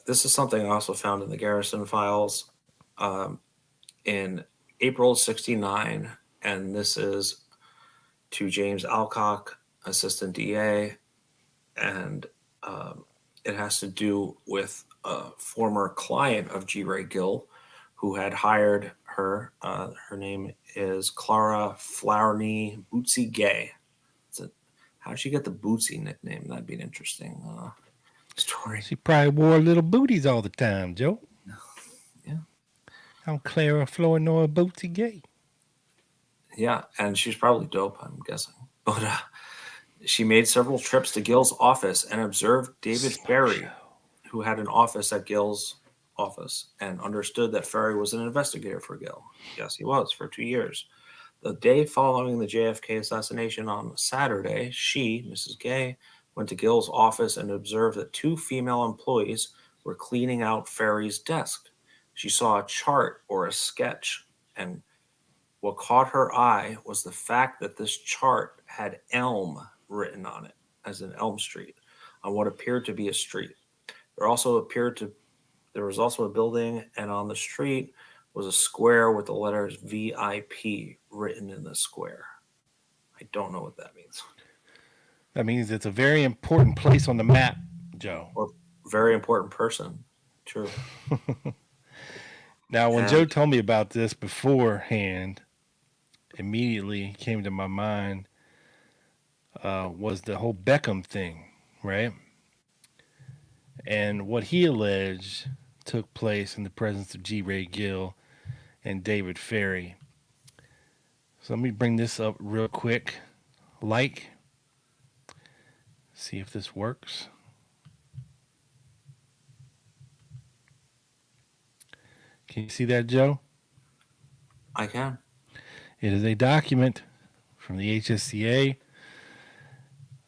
this is something I also found in the Garrison files in April 1969, and this is to James Alcock, assistant DA, and it has to do with a former client of Wray Gill who had hired her. Her name is Clara Flowerny Bootsy Gay. How'd she get the Bootsy nickname? That'd be an interesting story. She probably wore little booties all the time, Joe. Yeah. I'm Clara Flournoy Bootsy Gay. Yeah, and she's probably dope, I'm guessing. But she made several trips to Gill's office and observed David Ferrie, who had an office at Gill's office, and understood that Ferrie was an investigator for Gill. Yes, he was, for 2 years. The day following the JFK assassination on Saturday, she, Mrs. Gay, went to Gill's office and observed that 2 female employees were cleaning out Ferrie's desk. She saw a chart or a sketch, and what caught her eye was the fact that this chart had Elm written on it, as in Elm Street, on what appeared to be a street. There was also a building, and on the street was a square with the letters VIP written in the square. I don't know what that means. That means it's a very important place on the map, Joe. Or very important person. True. Now, when Joe told me about this beforehand, immediately came to my mind was the whole Beckham thing, right? And what he alleged took place in the presence of Wray Gill and David Ferrie. So let me bring this up real quick. See if this works. Can you see that, Joe? I can. It is a document from the HSCA.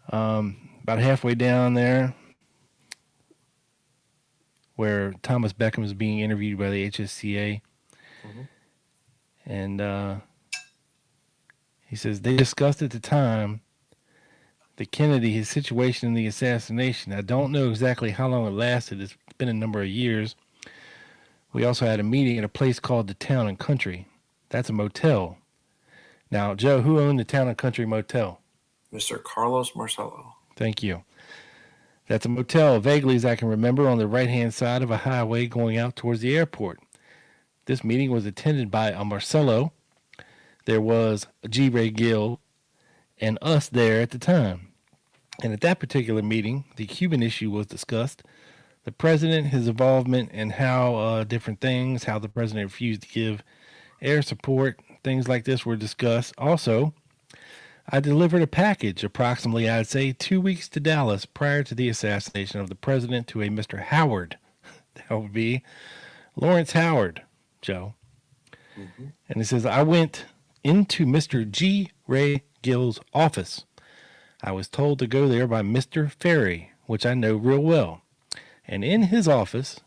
About halfway down there, where Thomas Beckham is being interviewed by the HSCA. Mm-hmm. And he says, they discussed at the time the Kennedy, his situation in the assassination. I don't know exactly how long it lasted. It's been a number of years. We also had a meeting at a place called the Town and Country. That's a motel. Now, Joe, who owned the Town and Country Motel? Mr. Carlos Marcello. Thank you. That's a motel, vaguely as I can remember, on the right-hand side of a highway going out towards the airport. This meeting was attended by a Marcello. There was a Wray Gill and us there at the time. And at that particular meeting, the Cuban issue was discussed. The president, his involvement, and how different things, how the president refused to give air support, things like this were discussed. Also, I delivered a package approximately, I'd say, 2 weeks to Dallas prior to the assassination of the president to a Mr. Howard. That would be Lawrence Howard, Joe. Mm-hmm. And he says, I went into Mr. Wray Gill's office. I was told to go there by Mr. Ferrie, which I know real well. And in his office,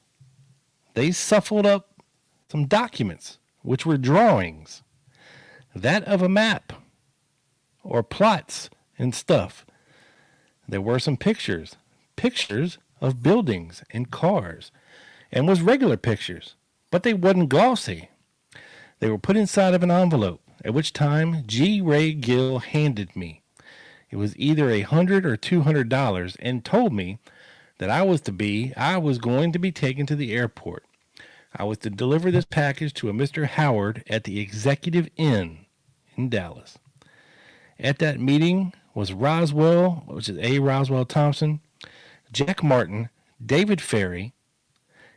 they shuffled up some documents, which were drawings, that of a map, or plots and stuff. There were some pictures of buildings and cars, and was regular pictures, but they wasn't glossy. They were put inside of an envelope, at which time Wray Gill handed me. It was either $100 or $200, and told me that I was going to be taken to the airport. I was to deliver this package to a Mr. Howard at the Executive Inn in Dallas. At that meeting was Roswell, which is A. Roswell Thompson, Jack Martin, David Ferrie,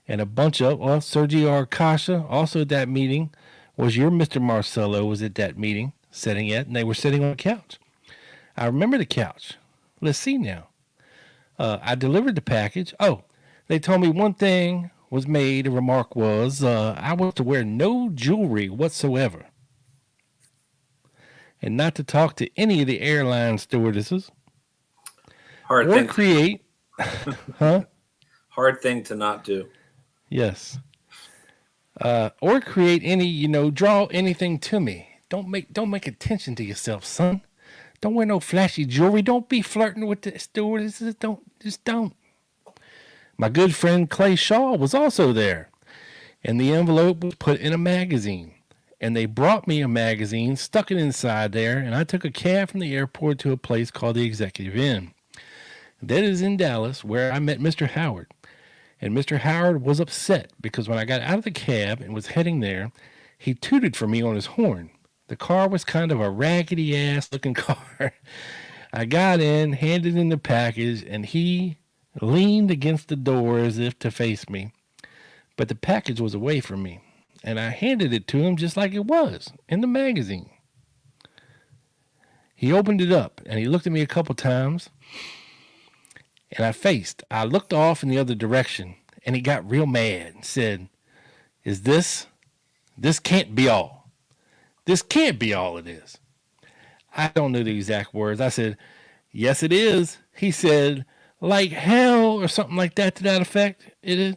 and a bunch of, Sergio Arcasha. Also at that meeting was your Mr. Marcello was at that meeting, and they were sitting on a couch. I remember the couch. Let's see now. I delivered the package. Oh, they told me one thing was made. A remark was I was to wear no jewelry whatsoever, and not to talk to any of the airline stewardesses. Hard thing to not do. Yes. Or create any, draw anything to me. Don't make attention to yourself, son. Don't wear no flashy jewelry. Don't be flirting with the stewardesses. Don't. My good friend Clay Shaw was also there, and the envelope was put in a magazine. And they brought me a magazine, stuck it inside there, and I took a cab from the airport to a place called the Executive Inn. That is in Dallas, where I met Mr. Howard. And Mr. Howard was upset because when I got out of the cab and was heading there, He tooted for me on his horn. The car was kind of a raggedy ass looking car. I got in, handed in the package, and he leaned against the door as if to face me. But the package was away from me, and I handed it to him just like it was in the magazine. He opened it up, and he looked at me a couple times, and I looked off in the other direction, and he got real mad and said, this can't be all. This can't be all it is. I don't know the exact words. I said, yes, it is. He said, like hell or something like that to that effect. It is.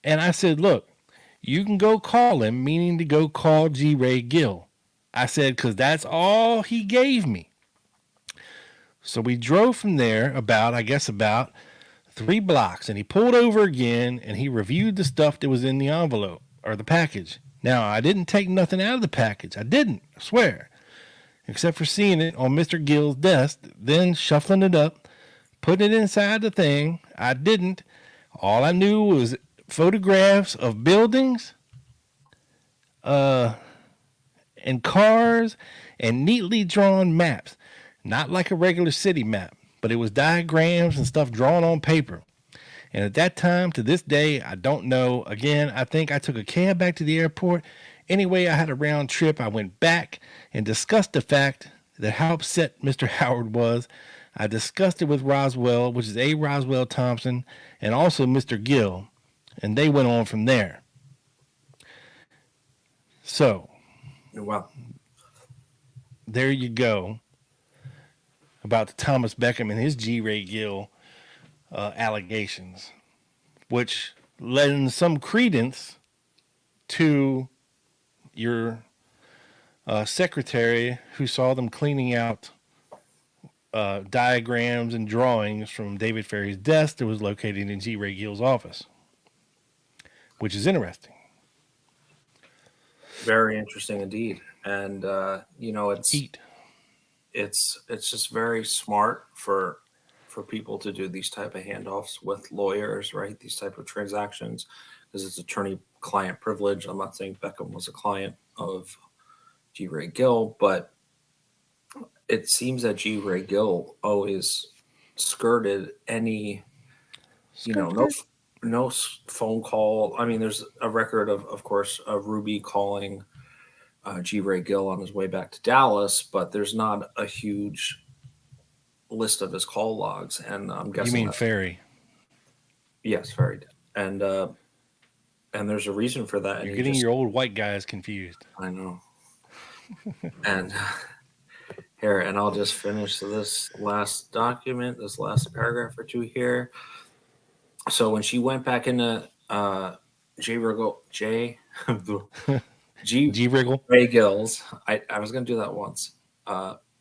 And I said, look, you can go call him, meaning to go call Wray Gill. I said, because that's all he gave me. So we drove from there about 3 blocks, and he pulled over again, and he reviewed the stuff that was in the envelope or the package. Now, I didn't take nothing out of the package. I didn't, I swear, except for seeing it on Mr. Gill's desk, then shuffling it up, putting it inside the thing. I didn't. All I knew was photographs of buildings, and cars, and neatly drawn maps. Not like a regular city map, but it was diagrams and stuff drawn on paper. And at that time, to this day, I don't know. Again, I think I took a cab back to the airport. Anyway, I had a round trip. I went back and discussed the fact that how upset Mr. Howard was. I discussed it with Roswell, which is A. Roswell Thompson, and also Mr. Gill. And they went on from there. So, Wow. There you go. About the Thomas Beckham and his Wray Gill allegations, which lend some credence to your secretary who saw them cleaning out diagrams and drawings from David Ferrie's desk that was located in Wray Gill's office, which is interesting. Very interesting indeed. And, it's Heat. It's just very smart for people to do these type of handoffs with lawyers, right? These type of transactions, because it's attorney-client privilege. I'm not saying Beckham was a client of Wray Gill, but it seems that Wray Gill always skirted any, no phone call. I mean, there's a record of course, of Ruby calling Wray Gill on his way back to Dallas, but there's not a huge list of his call logs. And I'm guessing you mean Ferrie? Yes, Ferrie did. And there's a reason for that. You're getting your old white guys confused. I know. And here, and I'll just finish this last document, this last paragraph or two here. So when she went back into Wray Gill's, I was going to do that once,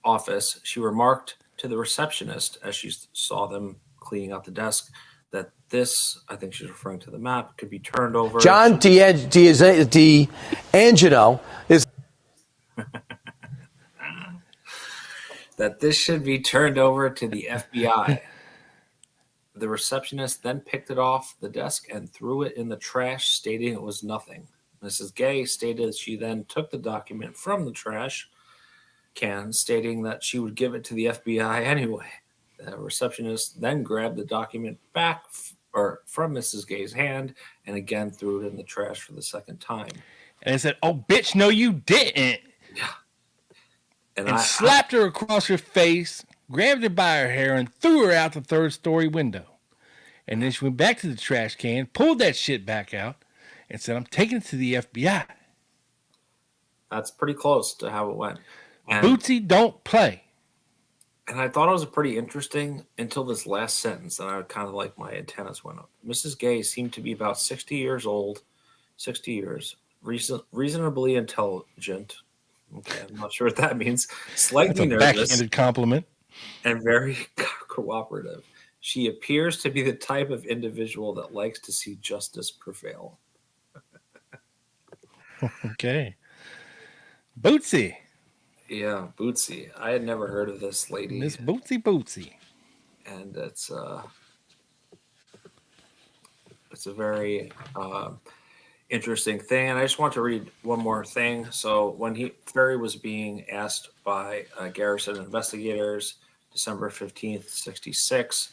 office, she remarked to the receptionist as she saw them cleaning out the desk that this, I think she's referring to the map, could be turned over. John D'Angelo is... that this should be turned over to the FBI. The receptionist then picked it off the desk and threw it in the trash, stating it was nothing. Mrs. Gay stated she then took the document from the trash can, stating that she would give it to the FBI anyway. The receptionist then grabbed the document back from Mrs. Gay's hand and again threw it in the trash for the second time. And I said, "Oh, bitch, no, you didn't." Yeah. And slapped her across her face, grabbed her by her hair, and threw her out the 3rd-story window. And then she went back to the trash can, pulled that shit back out, and said, "I'm taking it to the FBI." That's pretty close to how it went. And Bootsy don't play. And I thought it was pretty interesting until this last sentence, and I kind of like my antennas went up. Mrs. Gay seemed to be about 60 years old, 60 years, reasonably intelligent. Okay, I'm not sure what that means. Slightly nervous. Backhanded compliment. And very cooperative. She appears to be the type of individual that likes to see justice prevail. Okay. Bootsy. Yeah, Bootsy. I had never heard of this lady. Miss Bootsy. And it's a very interesting thing, and I just want to read one more thing. So when Ferrie was being asked by Garrison investigators, December 15th, 66,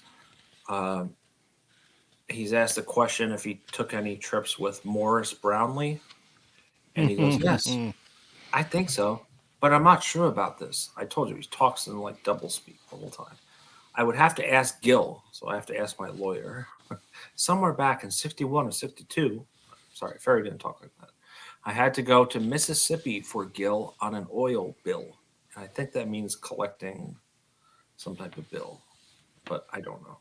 he's asked a question if he took any trips with Morris Brownlee, and he goes, "Yes, I think so, but I'm not sure about this. I told you he talks in like double speak the whole time. I would have to ask Gill, so I have to ask my lawyer. Somewhere back in 61 or 62, sorry, Ferrie didn't talk like that. I had to go to Mississippi for Gill on an oil bill. And I think that means collecting some type of bill, but I don't know.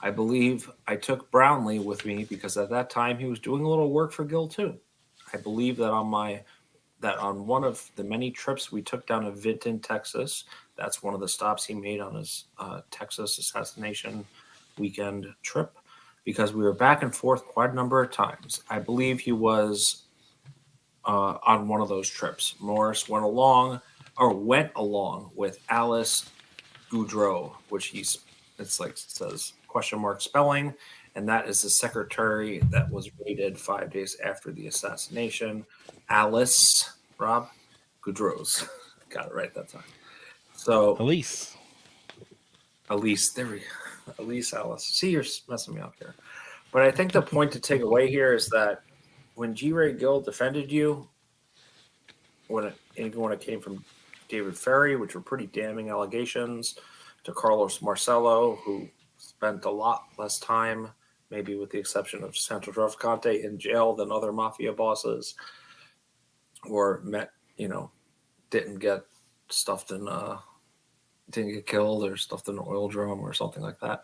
I believe I took Brownlee with me because at that time he was doing a little work for Gill too. I believe that on one of the many trips we took down to Vinton, Texas, that's one of the stops he made on his Texas assassination weekend trip, because we were back and forth quite a number of times. I believe he was on one of those trips. Morris went along with Alice Goudreau, which it's like it says question mark spelling, and that is the secretary that was raided 5 days after the assassination. Alice Goudreau's. Got it right that time. So Elise, there we go. Elise Alice. See, you're messing me up here. But I think the point to take away here is that when Wray Gill defended you, even when it came from David Ferrie, which were pretty damning allegations, to Carlos Marcello, who spent a lot less time, maybe with the exception of Santo Traficante, in jail than other mafia bosses, or didn't get stuffed in didn't get killed or stuffed in an oil drum or something like that.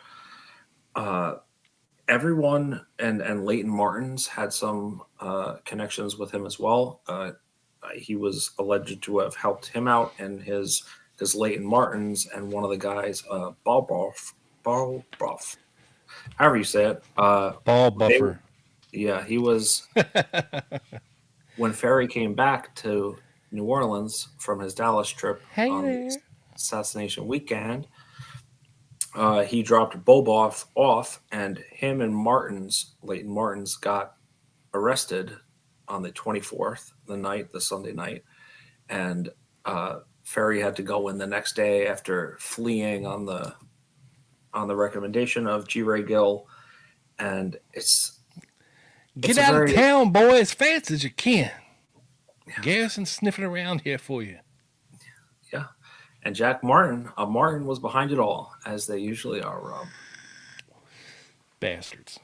Everyone and Leighton Martins had some connections with him as well. He was alleged to have helped him out, and his Leighton Martins and one of the guys, Balboff, however you say it, ball buffer. He was. When Ferrie came back to New Orleans from his Dallas trip on the assassination weekend, he dropped Balboff off, and him and Leighton Martins, got arrested on the 24th, the Sunday night, and Ferrie had to go in the next day after fleeing on the recommendation of Wray Gill, and Get out of town, boy, as fast as you can. Yeah. Garrison sniffing around here for you. Yeah. And Jack Martin was behind it all, as they usually are, Rob. Bastards,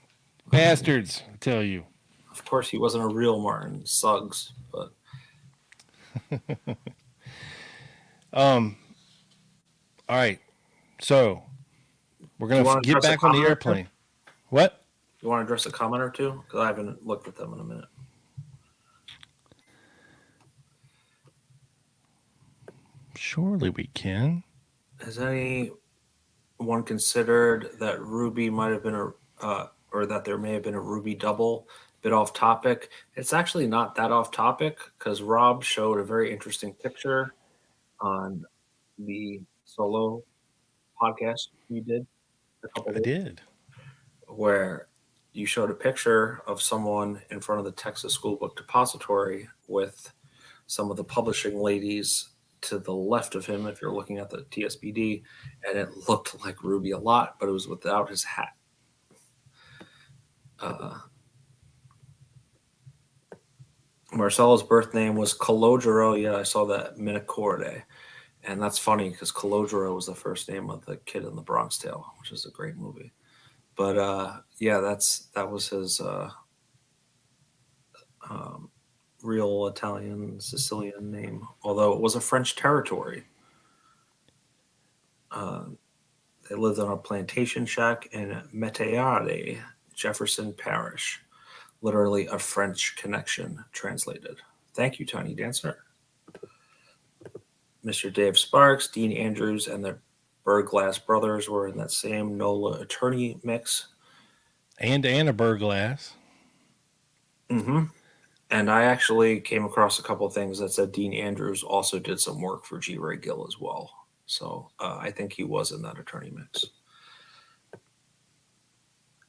I tell you. Of course, he wasn't a real Martin, Suggs, but. All right. So, we're going to get back on the airplane. What? You want to address a comment or two? Because I haven't looked at them in a minute. Surely we can. Has anyone considered that Ruby might have been or that there may have been a Ruby double? Bit off topic. It's actually not that off topic, because Rob showed a very interesting picture on the solo podcast you did. I did. Where you showed a picture of someone in front of the Texas School Book Depository with some of the publishing ladies to the left of him, if you're looking at the TSBD, and it looked like Ruby a lot, but it was without his hat. Marcelo's birth name was Calogero. Yeah, I saw that, Minicorde. And that's funny because Calogero was the first name of the kid in the Bronx Tale, which is a great movie. But that was his real Italian Sicilian name, although it was a French territory. They lived on a plantation shack in Métairie, Jefferson Parish. Literally a French connection translated. Thank you, Tiny Dancer. Mr. Dave Sparks, Dean Andrews, and the Berglass brothers were in that same NOLA attorney mix. And Anna Berglass. Mm-hmm. And I actually came across a couple of things that said Dean Andrews also did some work for Wray Gill as well. So I think he was in that attorney mix.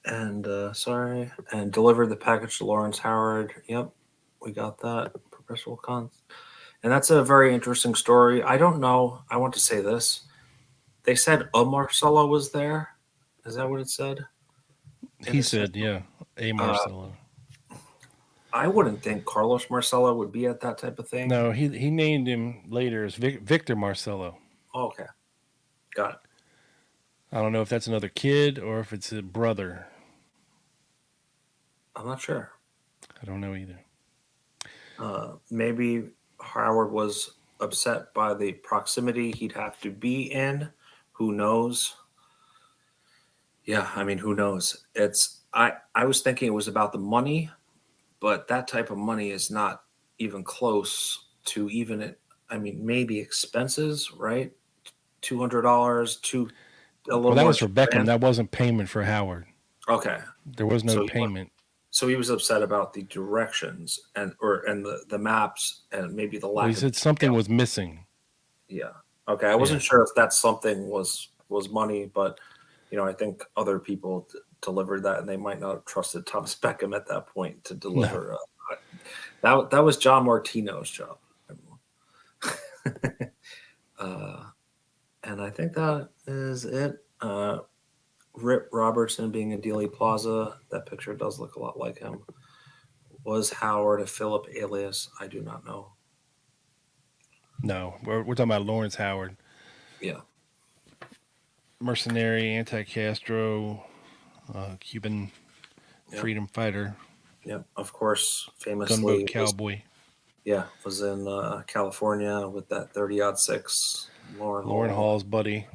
And sorry, and delivered the package to Lawrence Howard. Yep, we got that. Perpetual cons. And that's a very interesting story. I don't know. I want to say this. They said a Marcelo was there. Is that what it said? He said, yeah, a Marcelo. I wouldn't think Carlos Marcelo would be at that type of thing. No, he named him later as Victor Marcelo. Oh, okay. Got it. I don't know if that's another kid or if it's a brother. I'm not sure. I don't know either. Maybe Howard was upset by the proximity he'd have to be in. Who knows? Yeah, I mean, who knows? I was thinking it was about the money, but that type of money is not even close to even it. I mean, maybe expenses, right? $200 to a little. Well, that more was for Beckham. grand. That wasn't payment for Howard. Okay. There was no payment. So he was upset about the directions and the maps and maybe the lack. Well, he said something was missing. Yeah. Okay. I wasn't sure if that something was money, but I think other people delivered that, and they might not have trusted Thomas Beckham at that point to deliver. No. That was John Martino's job. And I think that is it. Rip Robertson being in Dealey Plaza. That picture does look a lot like him. Was Howard a Philip alias? I do not know. No, we're talking about Lawrence Howard. Yeah. Mercenary, anti-Castro, Cuban freedom fighter. Yep. Of course, famously. Gunboat cowboy. Was in California with that 30-06 Lauren Hall's buddy.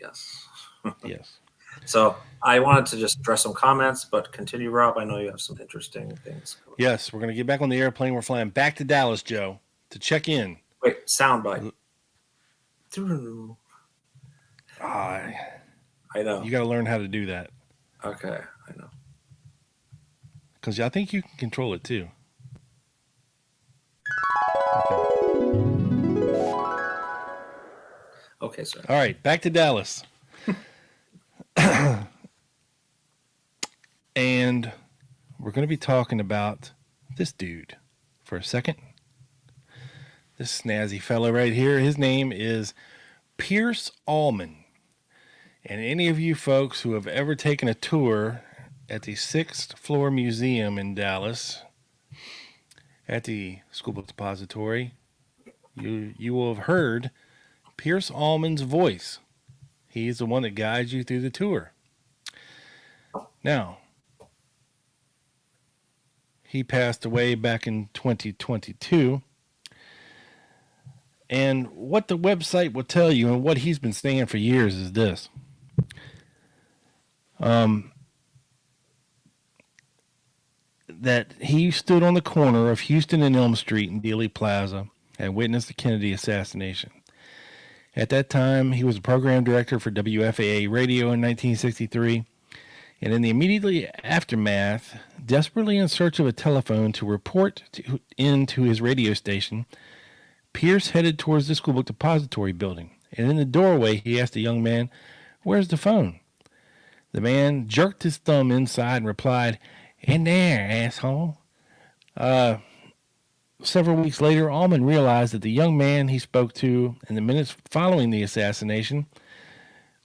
Yes. Yes. So I wanted to just address some comments, but continue, Rob. I know you have some interesting things. Yes, we're going to get back on the airplane. We're flying back to Dallas, Joe, to check in. Wait, soundbite. I know. You got to learn how to do that. Okay, I know. Because I think you can control it too. Okay, sir. All right, back to Dallas. And we're going to be talking about this dude for a second. This snazzy fellow right here. His name is Pierce Allman. And any of you folks who have ever taken a tour at the 6th floor museum in Dallas, at the School Book Depository, you will have heard Pierce Allman's voice. He's the one that guides you through the tour. Now, he passed away back in 2022. And what the website will tell you and what he's been saying for years is this. That he stood on the corner of Houston and Elm Street in Dealey Plaza and witnessed the Kennedy assassination. At that time, he was a program director for WFAA radio in 1963. And in the immediately aftermath, desperately in search of a telephone to report into his radio station, Pierce headed towards the School Book Depository building. And in the doorway, he asked the young man, "Where's the phone?" The man jerked his thumb inside and replied, "In there, asshole." Several weeks later, Allman realized that the young man he spoke to in the minutes following the assassination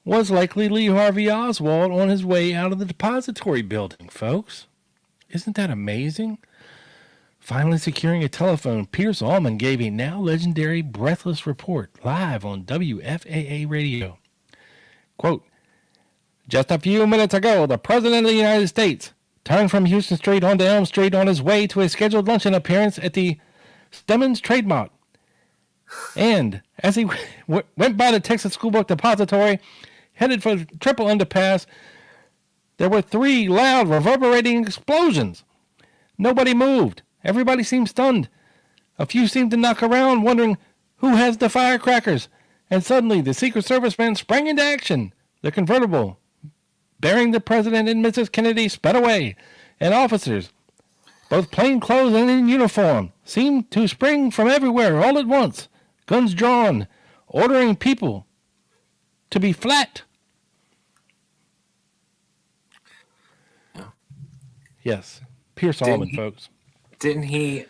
was likely Lee Harvey Oswald on his way out of the depository building, folks. Isn't that amazing? Finally securing a telephone, Pierce Allman gave a now legendary breathless report live on WFAA radio. Quote, "Just a few minutes ago, the President of the United States turned from Houston Street onto Elm Street on his way to a scheduled luncheon appearance at the Stemmons Trade Mart. And as he went by the Texas School Book Depository, headed for the Triple Underpass, there were 3 loud, reverberating explosions. Nobody moved. Everybody seemed stunned. A few seemed to knock around, wondering who has the firecrackers. And suddenly, the Secret Service men sprang into action. The convertible, bearing the President and Mrs. Kennedy, sped away, and officers, both plainclothes and in uniform, seemed to spring from everywhere all at once, guns drawn, ordering people to be flat." Yes. Pierce Allman, folks. Didn't he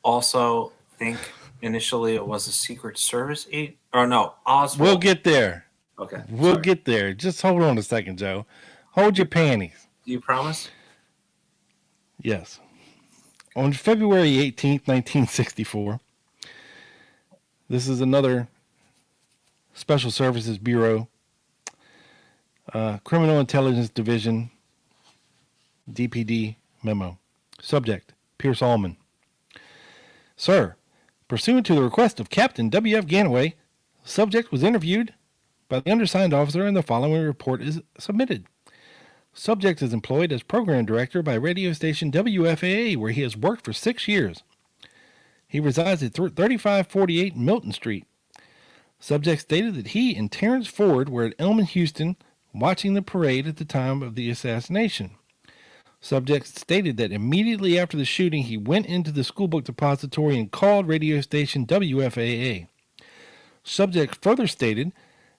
also think initially it was a Secret Service agent? Or no, Oswald. We'll get there. Okay. We'll get there. Just hold on a second, Joe. Hold your panties. Do you promise? Yes. On February 18th, 1964, this is another Special Services Bureau, Criminal Intelligence Division, DPD memo. Subject, Pierce Allman. Sir, pursuant to the request of Captain W.F. Ganaway, the subject was interviewed by the undersigned officer and the following report is submitted. Subject is employed as program director by radio station WFAA, where he has worked for 6 years. He resides at 3548 Milton Street. Subject stated that he and Terrence Ford were at Elman, Houston, watching the parade at the time of the assassination. Subject stated that immediately after the shooting, he went into the schoolbook depository and called radio station WFAA. Subject further stated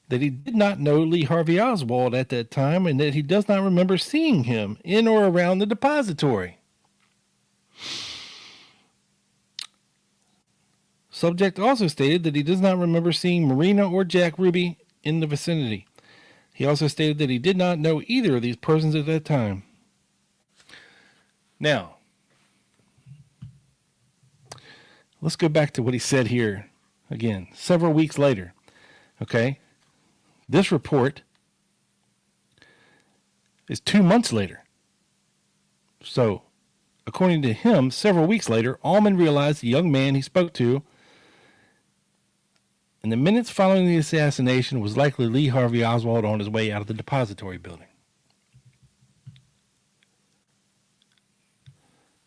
that he did not know Lee Harvey Oswald at that time and that he does not remember seeing him in or around the depository. Subject also stated that he does not remember seeing Marina or Jack Ruby in the vicinity. He also stated that he did not know either of these persons at that time. Now, let's go back to what he said here again, several weeks later. Okay? This report is 2 months later. So, according to him, several weeks later, Allman realized the young man he spoke to in the minutes following the assassination was likely Lee Harvey Oswald on his way out of the depository building.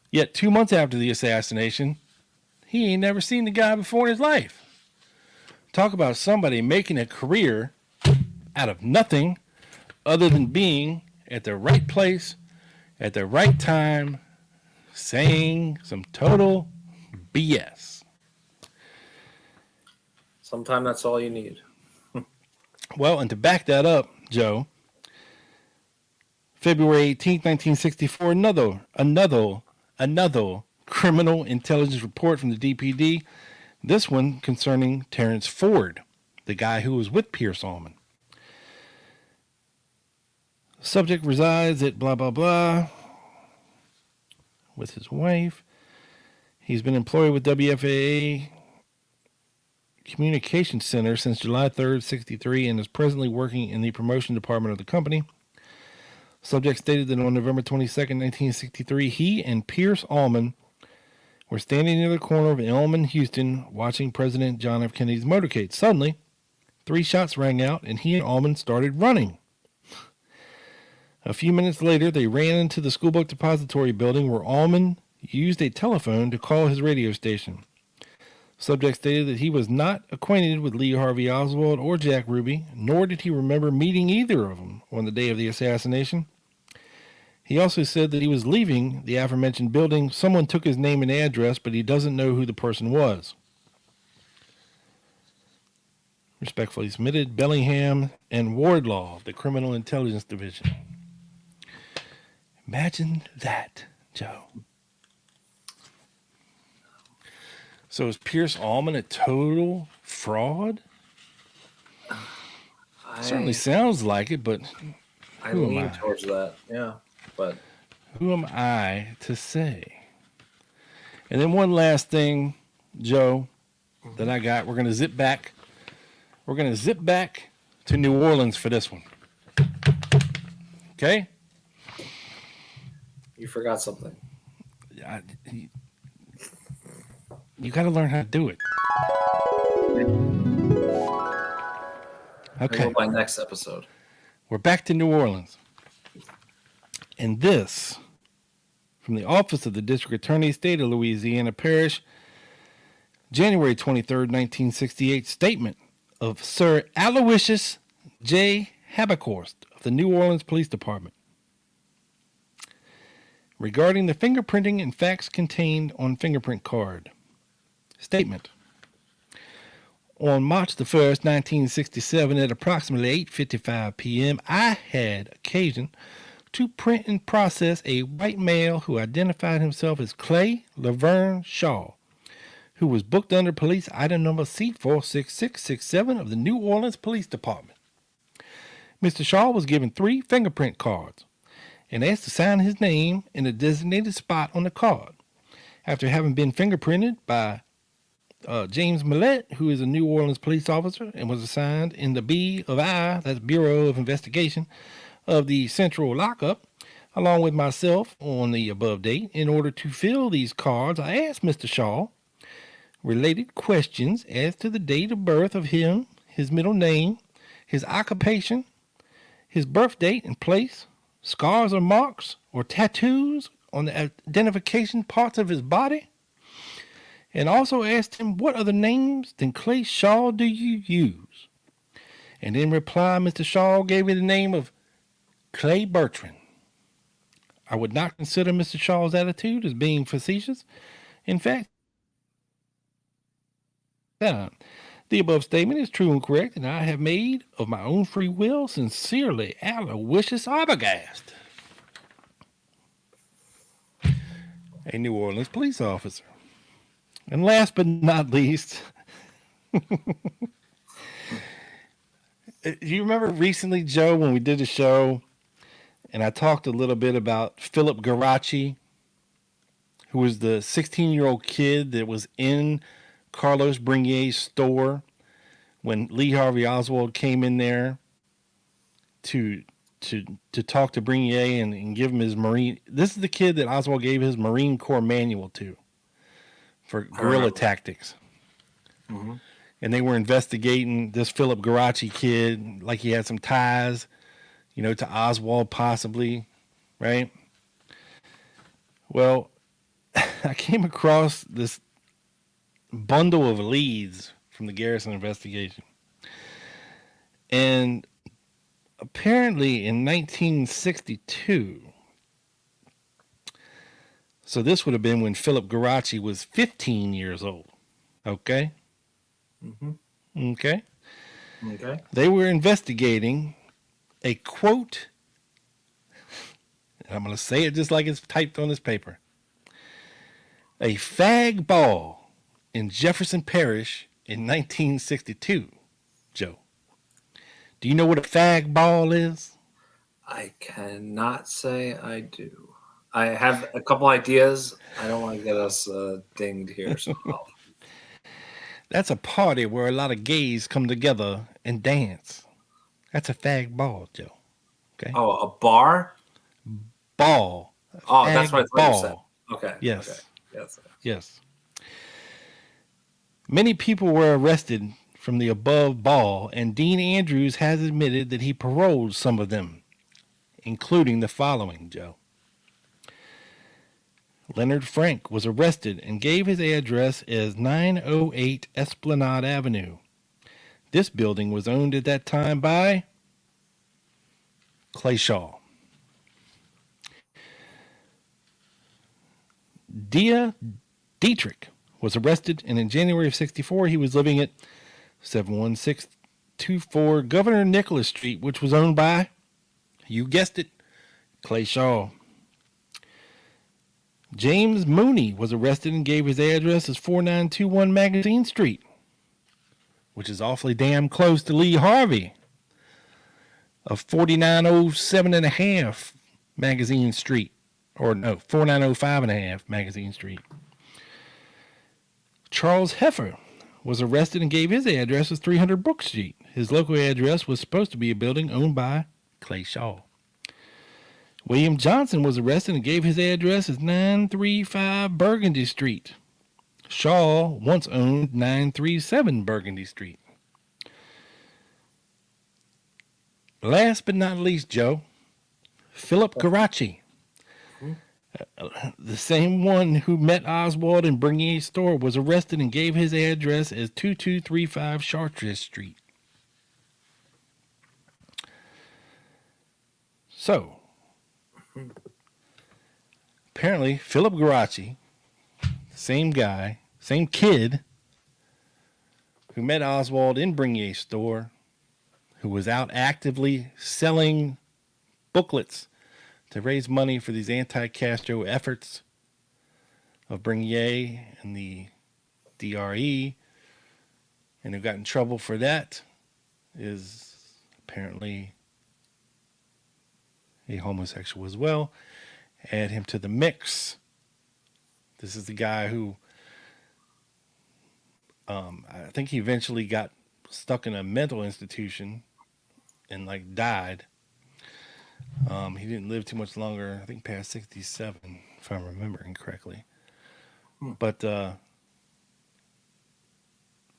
Yet 2 months after the assassination, he ain't never seen the guy before in his life. Talk about somebody making a career out of nothing other than being at the right place at the right time, saying some total BS. Sometimes that's all you need. Well, and to back that up, Joe, February 18th, 1964, another criminal intelligence report from the DPD, this one concerning Terrence Ford, the guy who was with Pierce Allman. Subject resides at blah, blah, blah with his wife. He's been employed with WFAA Communications Center since July 3rd, 63, and is presently working in the promotion department of the company. Subject stated that on November 22nd, 1963, he and Pierce Allman were standing near the corner of Elm and Houston watching President John F. Kennedy's motorcade. Suddenly, 3 shots rang out, and he and Allman started running. A few minutes later, they ran into the schoolbook depository building where Allman used a telephone to call his radio station. Subject stated that he was not acquainted with Lee Harvey Oswald or Jack Ruby, nor did he remember meeting either of them on the day of the assassination. He also said that he was leaving the aforementioned building. Someone took his name and address, but he doesn't know who the person was. Respectfully submitted, Bellingham and Wardlaw of the Criminal Intelligence Division. Imagine that, Joe. So is Pierce Allman a total fraud? Certainly sounds like it, but I lean towards that. Yeah, but who am I to say? And then one last thing, Joe, that I got. We're going to zip back. We're going to zip back to New Orleans for this one. Okay? You forgot something. You got to learn how to do it. Okay. By next episode. We're back to New Orleans. And this, from the Office of the District Attorney, State of Louisiana Parish, January 23rd, 1968, statement of Sir Aloysius J. Habakhorst of the New Orleans Police Department regarding the fingerprinting and facts contained on fingerprint card. Statement. On March the 1st, 1967, at approximately 8:55 p.m., I had occasion to print and process a white male who identified himself as Clay Laverne Shaw, who was booked under police item number C46667 of the New Orleans Police Department. Mr. Shaw was given 3 fingerprint cards and asked to sign his name in a designated spot on the card. After having been fingerprinted by James Millett, who is a New Orleans police officer and was assigned in the B of I, that's Bureau of Investigation, of the Central Lockup, along with myself on the above date. In order to fill these cards, I asked Mr. Shaw related questions as to the date of birth of him, his middle name, his occupation, his birth date and place, scars or marks or tattoos on the identification parts of his body, and also asked him what other names than Clay Shaw do you use. And in reply, Mr. Shaw gave me the name of Clay Bertrand. I would not consider Mr. Shaw's attitude as being facetious. In fact, the above statement is true and correct, and I have made of my own free will sincerely Aloysius Arbogast, a New Orleans police officer. And last but not least, do you remember recently, Joe, when we did a show and I talked a little bit about Philip Garachi, who was the 16-year-old kid that was in Carlos Brinier's store when Lee Harvey Oswald came in there to talk to Brinier and give him his Marine. This is the kid that Oswald gave his Marine Corps manual to for guerrilla tactics. Mm-hmm. And they were investigating this Philip Garachi kid, like he had some ties, to Oswald possibly, right? Well, I came across this bundle of leads from the Garrison investigation. And apparently in 1962, so this would have been when Philip Garachi was 15 years old. Okay? Mm-hmm. Okay? Okay. They were investigating a quote, and I'm going to say it just like it's typed on this paper, a fag ball in Jefferson Parish in 1962, Joe. Do you know what a fag ball is? I cannot say I do. I have a couple ideas. I don't want to get us dinged here. So That's a party where a lot of gays come together and dance. That's a fag ball, Joe. Okay. Oh, a bar? Ball. Oh, that's what I thought you said. Okay. Yes. Okay. Yes. Yes. Many people were arrested from the above ball, and Dean Andrews has admitted that he paroled some of them, including the following, Joe. Leonard Frank was arrested and gave his address as 908 Esplanade Avenue. This building was owned at that time by Clay Shaw. Dia Dietrich was arrested, and in January of 64, he was living at 71624 Governor Nicholas Street, which was owned by, you guessed it, Clay Shaw. James Mooney was arrested and gave his address as 4921 Magazine Street, which is awfully damn close to Lee Harvey of 4907 and a half Magazine Street. Or no, 4905 and a half Magazine Street. Charles Heffer was arrested and gave his address as 300 Brook Street. His local address was supposed to be a building owned by Clay Shaw. William Johnson was arrested and gave his address as 935 Burgundy Street. Shaw once owned 937 Burgundy Street. Last but not least, Joe, Philip Garachi, the same one who met Oswald in Bernier's store, was arrested and gave his address as 2235 Chartres Street. So, apparently, Philip Garachi, same guy, same kid, who met Oswald in Bernier's store, who was out actively selling booklets to raise money for these anti-Castro efforts of Bernier and the DRE, and who got in trouble for that, is apparently a homosexual as well. Add him to the mix. This is the guy who I think he eventually got stuck in a mental institution and like died. He didn't live too much longer. I think past 67, if I'm remembering correctly. But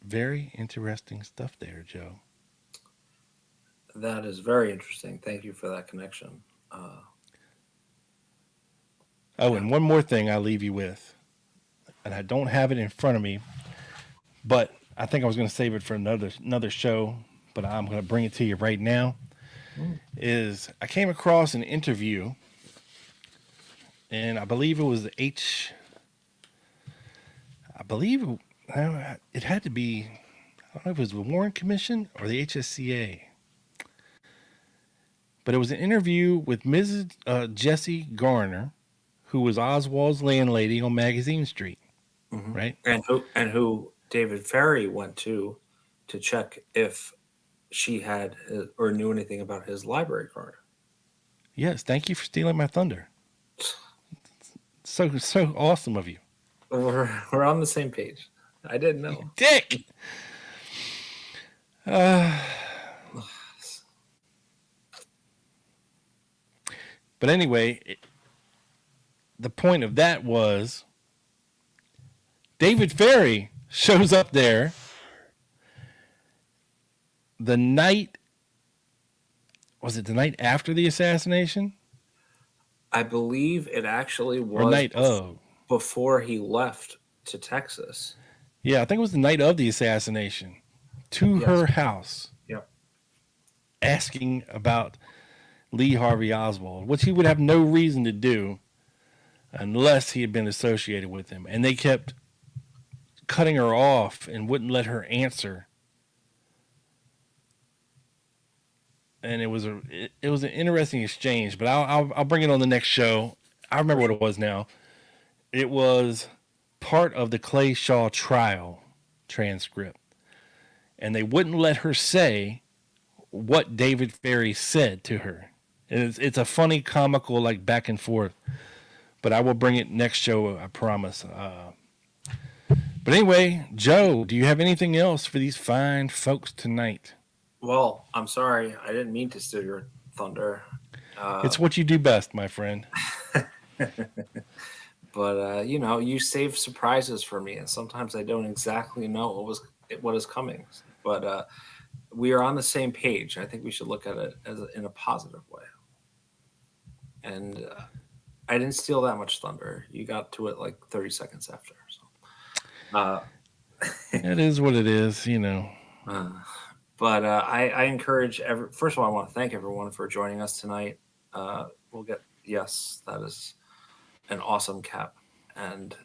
very interesting stuff there, Joe. That is very interesting. Thank you for that connection. And one more thing I'll leave you with, and I don't have it in front of me, but I think I was going to save it for another show, but I'm going to bring it to you right now. Is I came across an interview, and I believe it was it had to be, I don't know if it was the Warren Commission or the HSCA, but it was an interview with Mrs. Jessie Garner, who was Oswald's landlady on Magazine Street, right? And who David Ferrie went to check if she had or knew anything about his library card. Yes, thank you for stealing my thunder. So awesome of you. We're on the same page. I didn't know. Dick! But anyway, the point of that was David Ferrie shows up there the night, was it the night after the assassination? I believe it actually was Or night of. Before he left to Texas. Yeah, I think it was the night of the assassination, to her house. Yep. Asking about Lee Harvey Oswald, which he would have no reason to do unless he had been associated with him. And they kept cutting her off and wouldn't let her answer. And it was an interesting exchange, but I'll bring it on the next show. I remember what it was now. It was part of the Clay Shaw trial transcript, and they wouldn't let her say what David Ferrie said to her. And it's a funny, comical, like back and forth. But I will bring it next show, I promise. But anyway, Joe, do you have anything else for these fine folks tonight? Well, I'm sorry. I didn't mean to steal your thunder. It's what you do best, my friend. But, you save surprises for me, and sometimes I don't exactly know what is coming. But we are on the same page. I think we should look at it in a positive way. And I didn't steal that much thunder. You got to it like 30 seconds after. So, it is what it is, But I encourage first of all, I want to thank everyone for joining us tonight. That is an awesome cap. And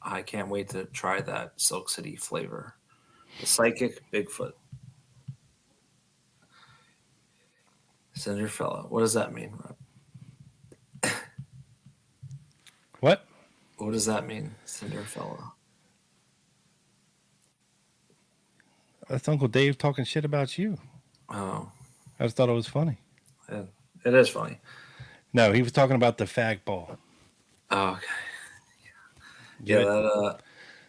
I can't wait to try that Silk City flavor. The Psychic Bigfoot. Cinderfella. What does that mean, Rob? What? What does that mean, Cinderfella? That's Uncle Dave talking shit about you. Oh. I just thought it was funny. It is funny. No, he was talking about the fag ball. Oh, okay. Yeah, that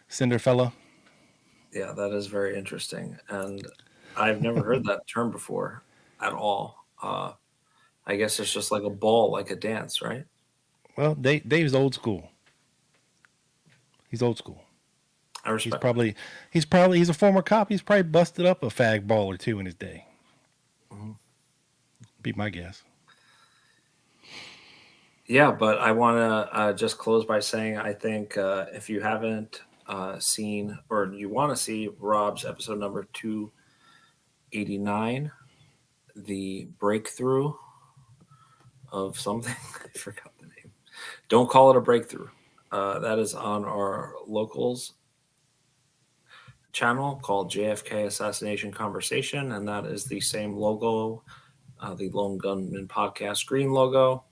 Cinderfella. Yeah, that is very interesting. And I've never heard that term before at all. I guess it's just like a ball, like a dance, right? Well, Dave's old school. He's old school. I respect. He's a former cop. He's probably busted up a fag ball or two in his day. Mm-hmm. Be my guess. Yeah, but I want to just close by saying I think if you haven't seen or you want to see Rob's episode number 289, the breakthrough of something, I forgot the name. Don't call it a breakthrough. That is on our locals channel called JFK Assassination Conversation, and that is the same logo, the Lone Gunman Podcast green logo.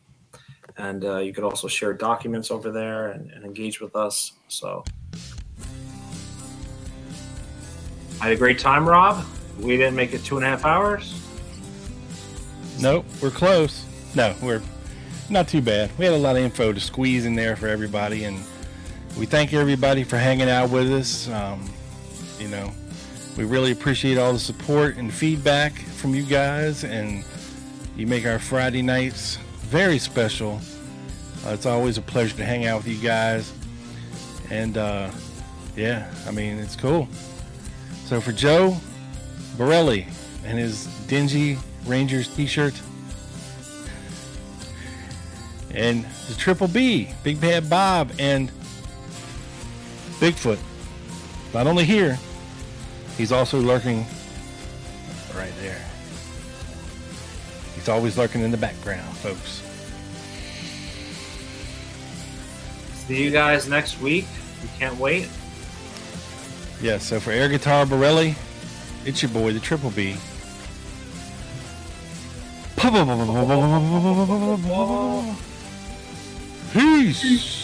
And you could also share documents over there and engage with us. So I had a great time, Rob. We didn't make it 2.5 hours. Nope, we're close. No, we're not too bad. We had a lot of info to squeeze in there for everybody, and we thank everybody for hanging out with us. You know, we really appreciate all the support and feedback from you guys, and you make our Friday nights very special. It's always a pleasure to hang out with you guys, and yeah, I mean, it's cool. So for Joe Borelli and his dingy Rangers t-shirt, and the Triple B, Big Bad Bob, and Bigfoot, not only here, he's also lurking right there. He's always lurking in the background, folks. See you guys next week. We can't wait. Yeah, so for Air Guitar Borelli, it's your boy, the Triple B. Peace.